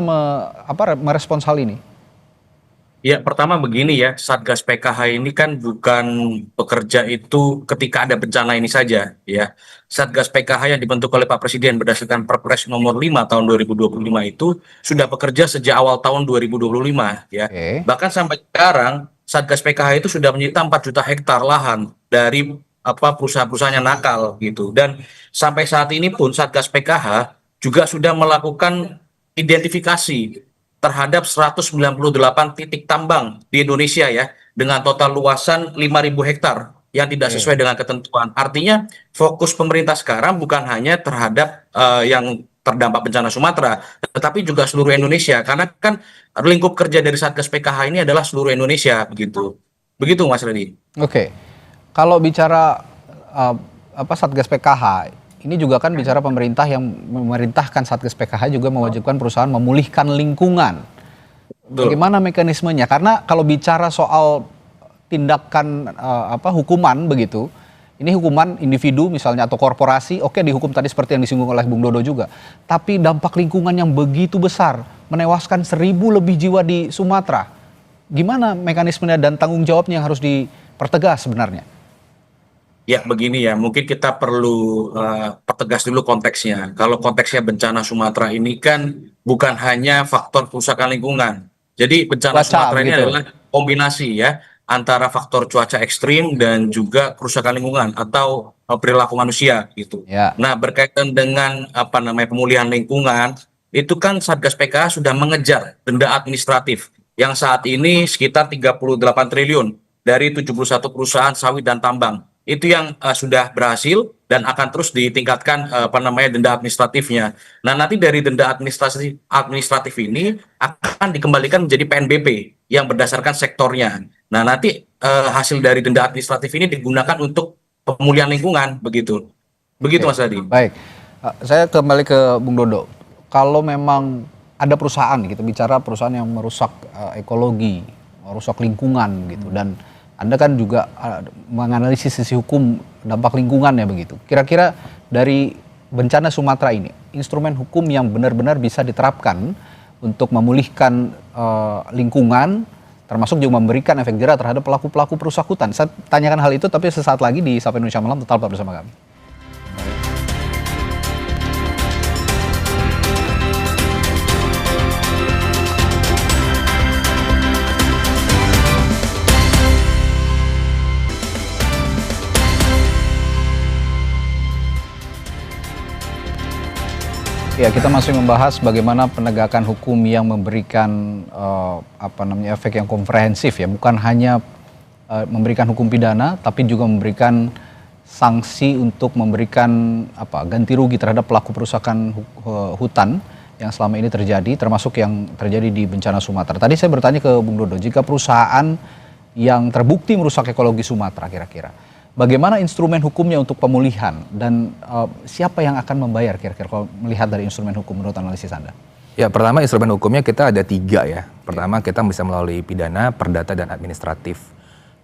merespons hal ini? Ya, pertama begini ya, Satgas PKH ini kan bukan bekerja itu ketika ada bencana ini saja ya. Satgas PKH yang dibentuk oleh Pak Presiden berdasarkan Perpres nomor 5 tahun 2025 itu sudah bekerja sejak awal tahun 2025 ya. Bahkan sampai sekarang Satgas PKH itu sudah menyita 4 juta hektar lahan dari perusahaan-perusahaan yang nakal gitu. Dan sampai saat ini pun Satgas PKH juga sudah melakukan identifikasi terhadap 198 titik tambang di Indonesia ya, dengan total luasan 5.000 hektar yang tidak sesuai dengan ketentuan. Artinya fokus pemerintah sekarang bukan hanya terhadap yang terdampak bencana Sumatera, tetapi juga seluruh Indonesia. Karena kan lingkup kerja dari Satgas PKH ini adalah seluruh Indonesia begitu. Begitu Mas Redi. Oke. Kalau bicara Satgas PKH, ini juga kan bicara pemerintah yang memerintahkan Satgas PKH juga mewajibkan perusahaan memulihkan lingkungan. Bagaimana mekanismenya? Karena kalau bicara soal tindakan hukuman begitu, ini hukuman individu misalnya atau korporasi, oke dihukum tadi seperti yang disinggung oleh Bung Dodo juga. Tapi dampak lingkungan yang begitu besar, menewaskan 1.000 lebih jiwa di Sumatera. Gimana mekanismenya dan tanggung jawabnya yang harus dipertegas sebenarnya? Ya begini ya, mungkin kita perlu pertegas dulu konteksnya. Kalau konteksnya bencana Sumatera ini kan bukan hanya faktor kerusakan lingkungan. Jadi bencana Sumatera ini adalah kombinasi ya antara faktor cuaca ekstrim dan juga kerusakan lingkungan atau perilaku manusia gitu. Nah, berkaitan dengan pemulihan lingkungan, itu kan Satgas PKH sudah mengejar denda administratif yang saat ini sekitar 38 triliun dari 71 perusahaan sawit dan tambang. Itu yang sudah berhasil dan akan terus ditingkatkan denda administratifnya. Nah, nanti dari denda administratif ini akan dikembalikan menjadi PNBP yang berdasarkan sektornya. Nah, nanti hasil dari denda administratif ini digunakan untuk pemulihan lingkungan begitu. Begitu Mas Adi. Baik. Saya kembali ke Bung Dodo. Kalau memang ada perusahaan, kita bicara perusahaan yang merusak ekologi, merusak lingkungan gitu, dan Anda kan juga menganalisis sisi hukum dampak lingkungan ya begitu. Kira-kira dari bencana Sumatera ini, instrumen hukum yang benar-benar bisa diterapkan untuk memulihkan lingkungan, termasuk juga memberikan efek jerah terhadap pelaku-pelaku perusak hutan. Saya tanyakan hal itu, tapi sesaat lagi di Sapa Indonesia Malam, tetap bersama kami. Ya, kita masih membahas bagaimana penegakan hukum yang memberikan efek yang komprehensif ya, bukan hanya memberikan hukum pidana, tapi juga memberikan sanksi untuk memberikan ganti rugi terhadap pelaku perusakan hutan yang selama ini terjadi, termasuk yang terjadi di bencana Sumatera. Tadi saya bertanya ke Bung Dodo, jika perusahaan yang terbukti merusak ekologi Sumatera kira-kira, bagaimana instrumen hukumnya untuk pemulihan dan siapa yang akan membayar kira-kira kalau melihat dari instrumen hukum menurut analisis Anda? Ya, pertama instrumen hukumnya kita ada 3 ya. Pertama kita bisa melalui pidana, perdata, dan administratif.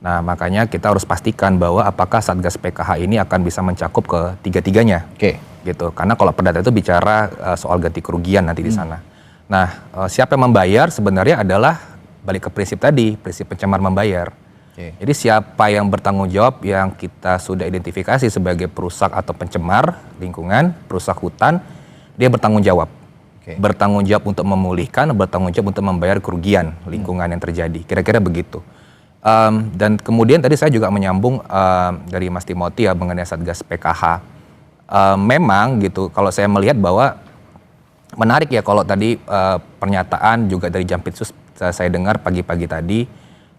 Nah, makanya kita harus pastikan bahwa apakah Satgas PKH ini akan bisa mencakup ke tiga-tiganya. Gitu. Karena kalau perdata itu bicara soal ganti kerugian nanti di sana. Nah, siapa yang membayar sebenarnya adalah balik ke prinsip tadi, prinsip pencemar membayar. Jadi siapa yang bertanggung jawab yang kita sudah identifikasi sebagai perusak atau pencemar lingkungan, perusak hutan, dia bertanggung jawab. Bertanggung jawab untuk memulihkan, bertanggung jawab untuk membayar kerugian lingkungan yang terjadi. Kira-kira begitu. Dan kemudian tadi saya juga menyambung dari Mas Timothy ya mengenai Satgas PKH. Memang gitu, kalau saya melihat bahwa menarik ya kalau tadi pernyataan juga dari Jampitsus saya dengar pagi-pagi tadi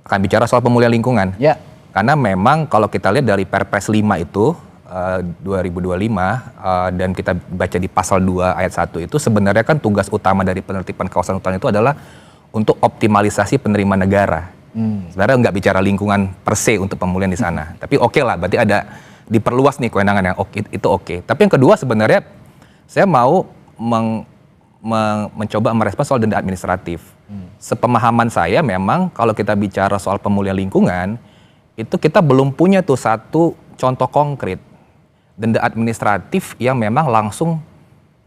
akan bicara soal pemulihan lingkungan. Ya. Karena memang kalau kita lihat dari Perpres 5 itu 2025 dan kita baca di pasal 2 ayat 1 itu sebenarnya kan tugas utama dari penertiban kawasan hutan itu adalah untuk optimalisasi penerimaan negara. Sebenarnya nggak bicara lingkungan per se untuk pemulihan di sana. Tapi oke lah, berarti ada diperluas nih kewenangan yang itu oke. Tapi yang kedua sebenarnya saya mau mencoba merespons soal denda administratif. Sepemahaman saya memang kalau kita bicara soal pemulihan lingkungan, itu kita belum punya tuh satu contoh konkret denda administratif yang memang langsung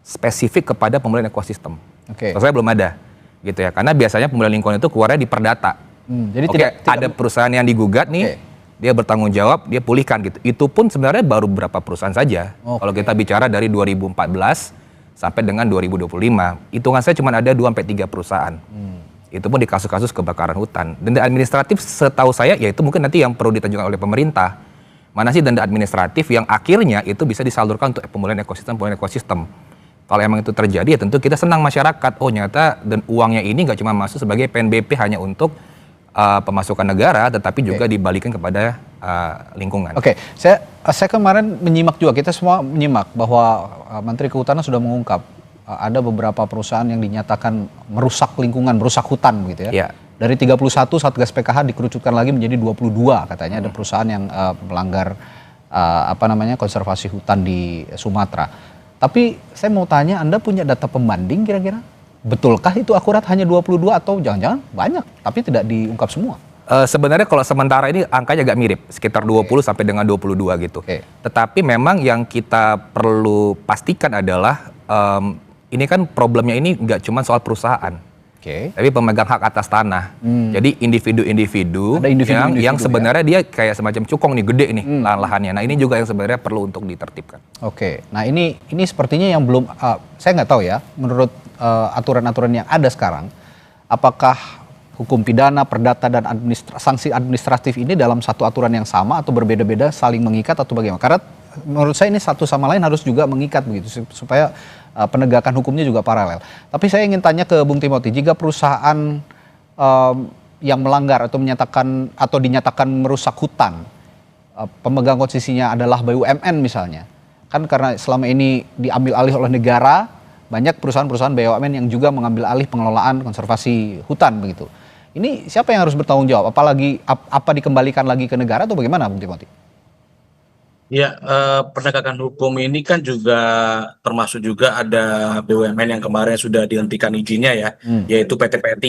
spesifik kepada pemulihan ekosistem. Saya belum ada, gitu ya. Karena biasanya pemulihan lingkungan itu keluarnya di perdata. Jadi tidak ada perusahaan yang digugat nih, dia bertanggung jawab, dia pulihkan gitu. Itu pun sebenarnya baru beberapa perusahaan saja. Kalau kita bicara dari 2014 sampai dengan 2025, hitungan saya cuma ada 2-3 perusahaan. Itu pun di kasus-kasus kebakaran hutan. Denda administratif setahu saya, ya itu mungkin nanti yang perlu ditunjukkan oleh pemerintah. Mana sih denda administratif yang akhirnya itu bisa disalurkan untuk pemulihan ekosistem. Kalau emang itu terjadi ya tentu kita senang masyarakat. Oh nyata dan uangnya ini nggak cuma masuk sebagai PNBP hanya untuk pemasukan negara, tetapi juga dibalikin kepada lingkungan. Saya kemarin menyimak juga, kita semua menyimak bahwa Menteri Kehutanan sudah mengungkap ada beberapa perusahaan yang dinyatakan merusak lingkungan, merusak hutan gitu ya. Dari 31 Satgas PKH dikerucutkan lagi menjadi 22 katanya ada perusahaan yang melanggar konservasi hutan di Sumatera. Tapi saya mau tanya, Anda punya data pembanding kira-kira? Betulkah itu akurat hanya 22 atau jangan-jangan banyak tapi tidak diungkap semua? Sebenarnya kalau sementara ini angkanya agak mirip, sekitar 20 sampai dengan 22 gitu. Tetapi memang yang kita perlu pastikan adalah ini kan problemnya ini nggak cuma soal perusahaan, tapi pemegang hak atas tanah. Jadi individu-individu yang sebenarnya dia kayak semacam cukong nih, gede nih lahan-lahannya. Nah ini juga yang sebenarnya perlu untuk ditertibkan. Nah ini sepertinya yang belum, saya nggak tahu ya, menurut aturan-aturan yang ada sekarang, apakah hukum pidana, perdata, dan sanksi administratif ini dalam satu aturan yang sama atau berbeda-beda, saling mengikat atau bagaimana? Karena menurut saya ini satu sama lain harus juga mengikat begitu supaya penegakan hukumnya juga paralel. Tapi saya ingin tanya ke Bung Timothy, jika perusahaan yang melanggar atau menyatakan atau dinyatakan merusak hutan, pemegang konsesinya adalah BUMN misalnya, kan karena selama ini diambil alih oleh negara, banyak perusahaan-perusahaan BUMN yang juga mengambil alih pengelolaan konservasi hutan begitu. Ini siapa yang harus bertanggung jawab? Apalagi apa dikembalikan lagi ke negara atau bagaimana, Bung Timothy? Ya, penegakan hukum ini kan juga termasuk juga ada BUMN yang kemarin sudah dihentikan izinnya ya, yaitu PT PN3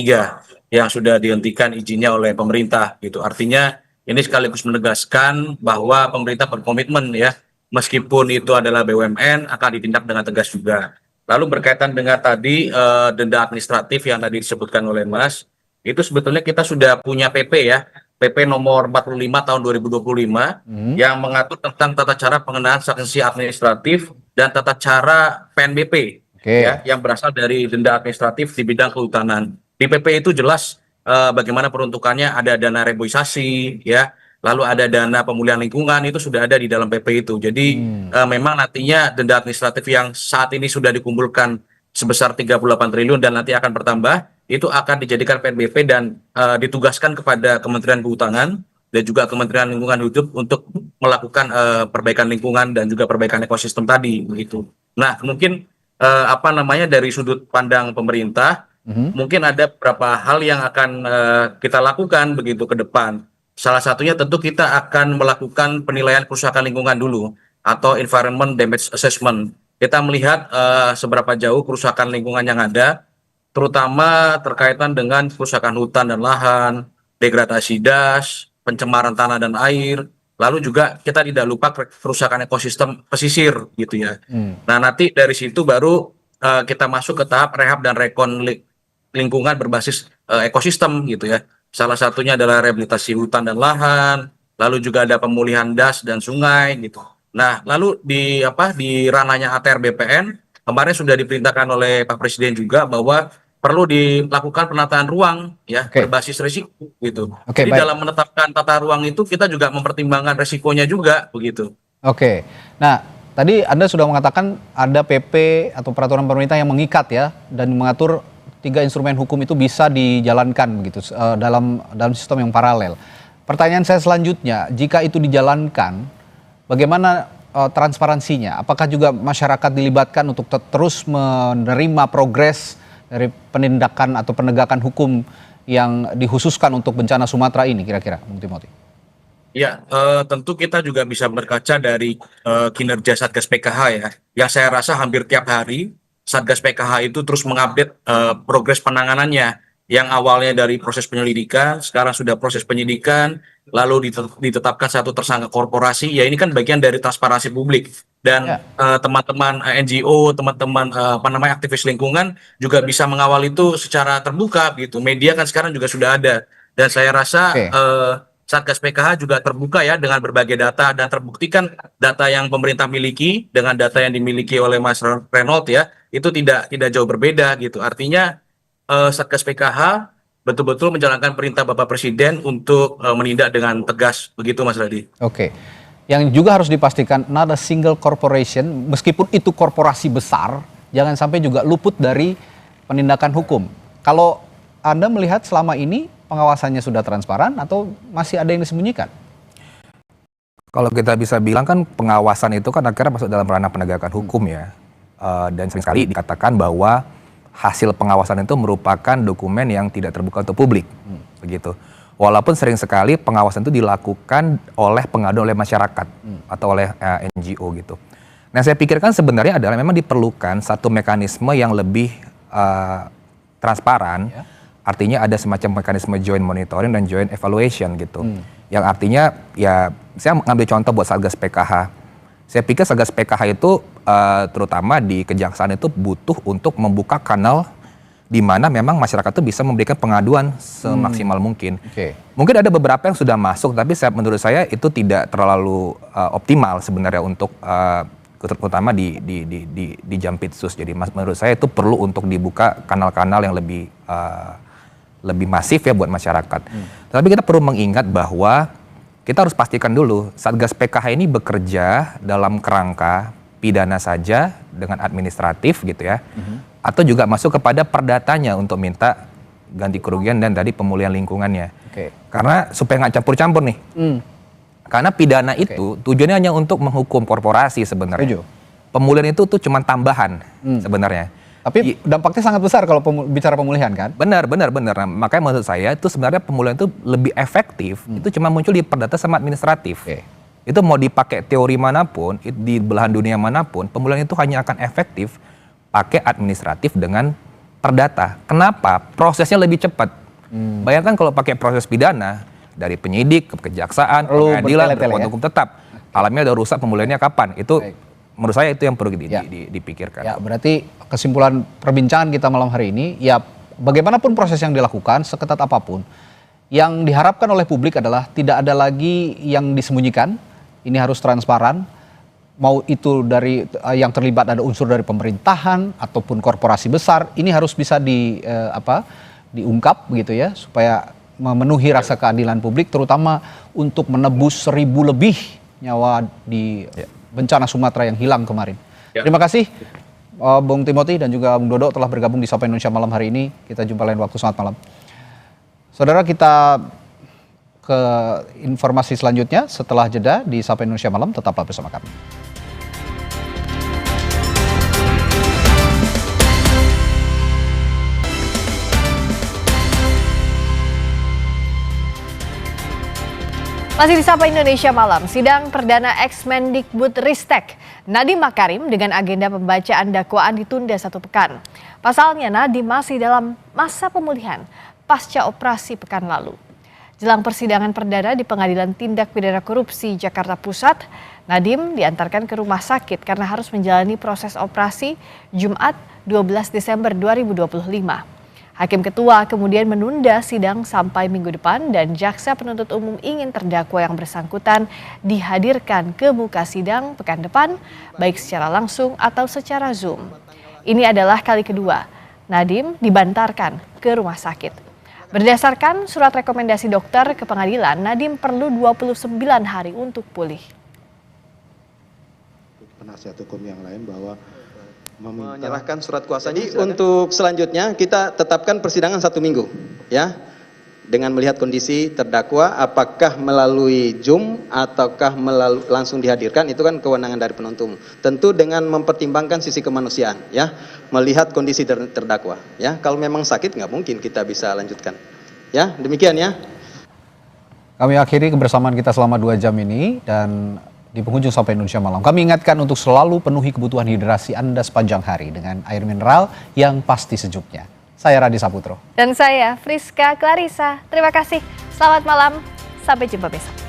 yang sudah dihentikan izinnya oleh pemerintah gitu. Artinya ini sekaligus menegaskan bahwa pemerintah berkomitmen ya, meskipun itu adalah BUMN akan ditindak dengan tegas juga. Lalu berkaitan dengan tadi denda administratif yang tadi disebutkan oleh Mas, itu sebetulnya kita sudah punya PP ya, PP nomor 45 tahun 2025 yang mengatur tentang tata cara pengenaan sanksi administratif dan tata cara PNBP ya, yang berasal dari denda administratif di bidang kehutanan. Di PP itu jelas bagaimana peruntukannya, ada dana reboisasi ya, lalu ada dana pemulihan lingkungan, itu sudah ada di dalam PP itu. Jadi memang nantinya denda administratif yang saat ini sudah dikumpulkan sebesar 38 triliun dan nanti akan bertambah, itu akan dijadikan PNBP dan ditugaskan kepada Kementerian Kehutanan dan juga Kementerian Lingkungan Hidup untuk melakukan perbaikan lingkungan dan juga perbaikan ekosistem tadi begitu. Nah, mungkin dari sudut pandang pemerintah, mungkin ada beberapa hal yang akan kita lakukan begitu ke depan. Salah satunya tentu kita akan melakukan penilaian kerusakan lingkungan dulu atau environment damage assessment. Kita melihat seberapa jauh kerusakan lingkungan yang ada, terutama terkaitan dengan kerusakan hutan dan lahan, degradasi das, pencemaran tanah dan air, lalu juga kita tidak lupa kerusakan ekosistem pesisir gitu ya. Nah, nanti dari situ baru kita masuk ke tahap rehab dan rekon lingkungan berbasis ekosistem gitu ya. Salah satunya adalah rehabilitasi hutan dan lahan, lalu juga ada pemulihan das dan sungai gitu. Nah, lalu di ranahnya ATR BPN kemarin sudah diperintahkan oleh Pak Presiden juga bahwa perlu dilakukan penataan ruang ya berbasis risiko gitu. Jadi dalam menetapkan tata ruang itu kita juga mempertimbangkan risikonya juga begitu. Nah, tadi Anda sudah mengatakan ada PP atau peraturan pemerintah yang mengikat ya dan mengatur 3 instrumen hukum itu bisa dijalankan begitu dalam sistem yang paralel. Pertanyaan saya selanjutnya, jika itu dijalankan, bagaimana transparansinya? Apakah juga masyarakat dilibatkan untuk terus menerima progres dari penindakan atau penegakan hukum yang dikhususkan untuk bencana Sumatera ini kira-kira, Bung Timothy? Ya, tentu kita juga bisa berkaca dari kinerja Satgas PKH ya, yang saya rasa hampir tiap hari Satgas PKH itu terus mengupdate progres penanganannya, yang awalnya dari proses penyelidikan, sekarang sudah proses penyidikan, lalu ditetapkan satu tersangka korporasi, ya ini kan bagian dari transparansi publik. Dan teman-teman NGO, teman-teman aktivis lingkungan juga bisa mengawal itu secara terbuka gitu. Media kan sekarang juga sudah ada. Dan saya rasa Satgas PKH juga terbuka ya dengan berbagai data, dan terbuktikan data yang pemerintah miliki dengan data yang dimiliki oleh Mas Reynold ya, itu tidak jauh berbeda gitu. Artinya Satgas PKH betul-betul menjalankan perintah Bapak Presiden untuk menindak dengan tegas begitu, Mas Radi. Yang juga harus dipastikan not a single corporation, meskipun itu korporasi besar, jangan sampai juga luput dari penindakan hukum. Kalau Anda melihat selama ini pengawasannya sudah transparan atau masih ada yang disembunyikan? Kalau kita bisa bilang kan pengawasan itu kan akhirnya masuk dalam ranah penegakan hukum ya. Dan sering sekali dikatakan bahwa hasil pengawasan itu merupakan dokumen yang tidak terbuka untuk publik. Begitu. Walaupun sering sekali pengawasan itu dilakukan oleh pengaduan oleh masyarakat atau oleh NGO gitu. Nah, saya pikirkan sebenarnya adalah memang diperlukan satu mekanisme yang lebih transparan. Artinya ada semacam mekanisme joint monitoring dan joint evaluation gitu. Yang artinya ya, saya mengambil contoh buat Satgas PKH. Saya pikir Satgas PKH itu terutama di kejaksaan itu butuh untuk membuka kanal di mana memang masyarakat itu bisa memberikan pengaduan semaksimal mungkin. Mungkin ada beberapa yang sudah masuk, tapi menurut saya itu tidak terlalu optimal sebenarnya untuk terutama di Jampitsus. Jadi menurut saya itu perlu untuk dibuka kanal-kanal yang lebih masif ya buat masyarakat. Tapi kita perlu mengingat bahwa kita harus pastikan dulu Satgas PKH ini bekerja dalam kerangka pidana saja dengan administratif gitu ya. Atau juga masuk kepada perdatanya untuk minta ganti kerugian dan tadi pemulihan lingkungannya. Karena supaya nggak campur-campur nih. Karena pidana itu tujuannya hanya untuk menghukum korporasi sebenarnya. Pemulihan itu tuh cuma tambahan sebenarnya. Tapi dampaknya sangat besar kalau bicara pemulihan kan? Benar. Nah, makanya menurut saya itu sebenarnya pemulihan itu lebih efektif. Itu cuma muncul di perdata sama administratif. Itu mau dipakai teori manapun, di belahan dunia manapun, pemulihan itu hanya akan efektif pakai administratif dengan perdata. Kenapa? Prosesnya lebih cepat. Bayangkan kalau pakai proses pidana dari penyidik ke kejaksaan, pengadilan, berkuat hukum tetap, alamnya udah rusak, pemulihannya kapan? Itu menurut saya itu yang perlu dipikirkan. Ya, berarti kesimpulan perbincangan kita malam hari ini, ya bagaimanapun proses yang dilakukan, seketat apapun, yang diharapkan oleh publik adalah tidak ada lagi yang disembunyikan, ini harus transparan, mau itu dari yang terlibat ada unsur dari pemerintahan ataupun korporasi besar, ini harus bisa diungkap begitu ya, supaya memenuhi rasa keadilan publik, terutama untuk menebus 1.000 lebih nyawa di bencana Sumatera yang hilang kemarin. Terima kasih Bung Timothy dan juga Bung Dodo telah bergabung di Sapa Indonesia malam hari ini. Kita jumpa lain waktu, selamat malam. Saudara, kita ke informasi selanjutnya setelah jeda di Sapa Indonesia malam, tetaplah bersama kami. Masih di Sapa Indonesia Malam, sidang perdana ex-Mendikbudristek Nadiem Makarim dengan agenda pembacaan dakwaan ditunda 1 pekan. Pasalnya Nadiem masih dalam masa pemulihan pasca operasi pekan lalu. Jelang persidangan perdana di Pengadilan Tindak Pidana Korupsi Jakarta Pusat, Nadiem diantarkan ke rumah sakit karena harus menjalani proses operasi Jumat 12 Desember 2025. Hakim Ketua kemudian menunda sidang sampai minggu depan dan jaksa penuntut umum ingin terdakwa yang bersangkutan dihadirkan ke muka sidang pekan depan, baik secara langsung atau secara Zoom. Ini adalah kali kedua Nadiem dibantarkan ke rumah sakit. Berdasarkan surat rekomendasi dokter ke pengadilan, Nadiem perlu 29 hari untuk pulih. Penasihat hukum yang lain bahwa menyerahkan surat kuasa. Jadi untuk selanjutnya kita tetapkan persidangan 1 minggu, ya, dengan melihat kondisi terdakwa, apakah melalui Zoom ataukah langsung dihadirkan, itu kan kewenangan dari penuntut. Tentu dengan mempertimbangkan sisi kemanusiaan, ya, melihat kondisi terdakwa, ya. Kalau memang sakit nggak mungkin kita bisa lanjutkan, ya. Demikian ya. Kami akhiri kebersamaan kita selama 2 jam ini dan di penghujung Sapa Indonesia Malam, kami ingatkan untuk selalu penuhi kebutuhan hidrasi Anda sepanjang hari dengan air mineral yang pasti sejuknya. Saya Radi Saputro. Dan saya Friska Clarissa. Terima kasih. Selamat malam. Sampai jumpa besok.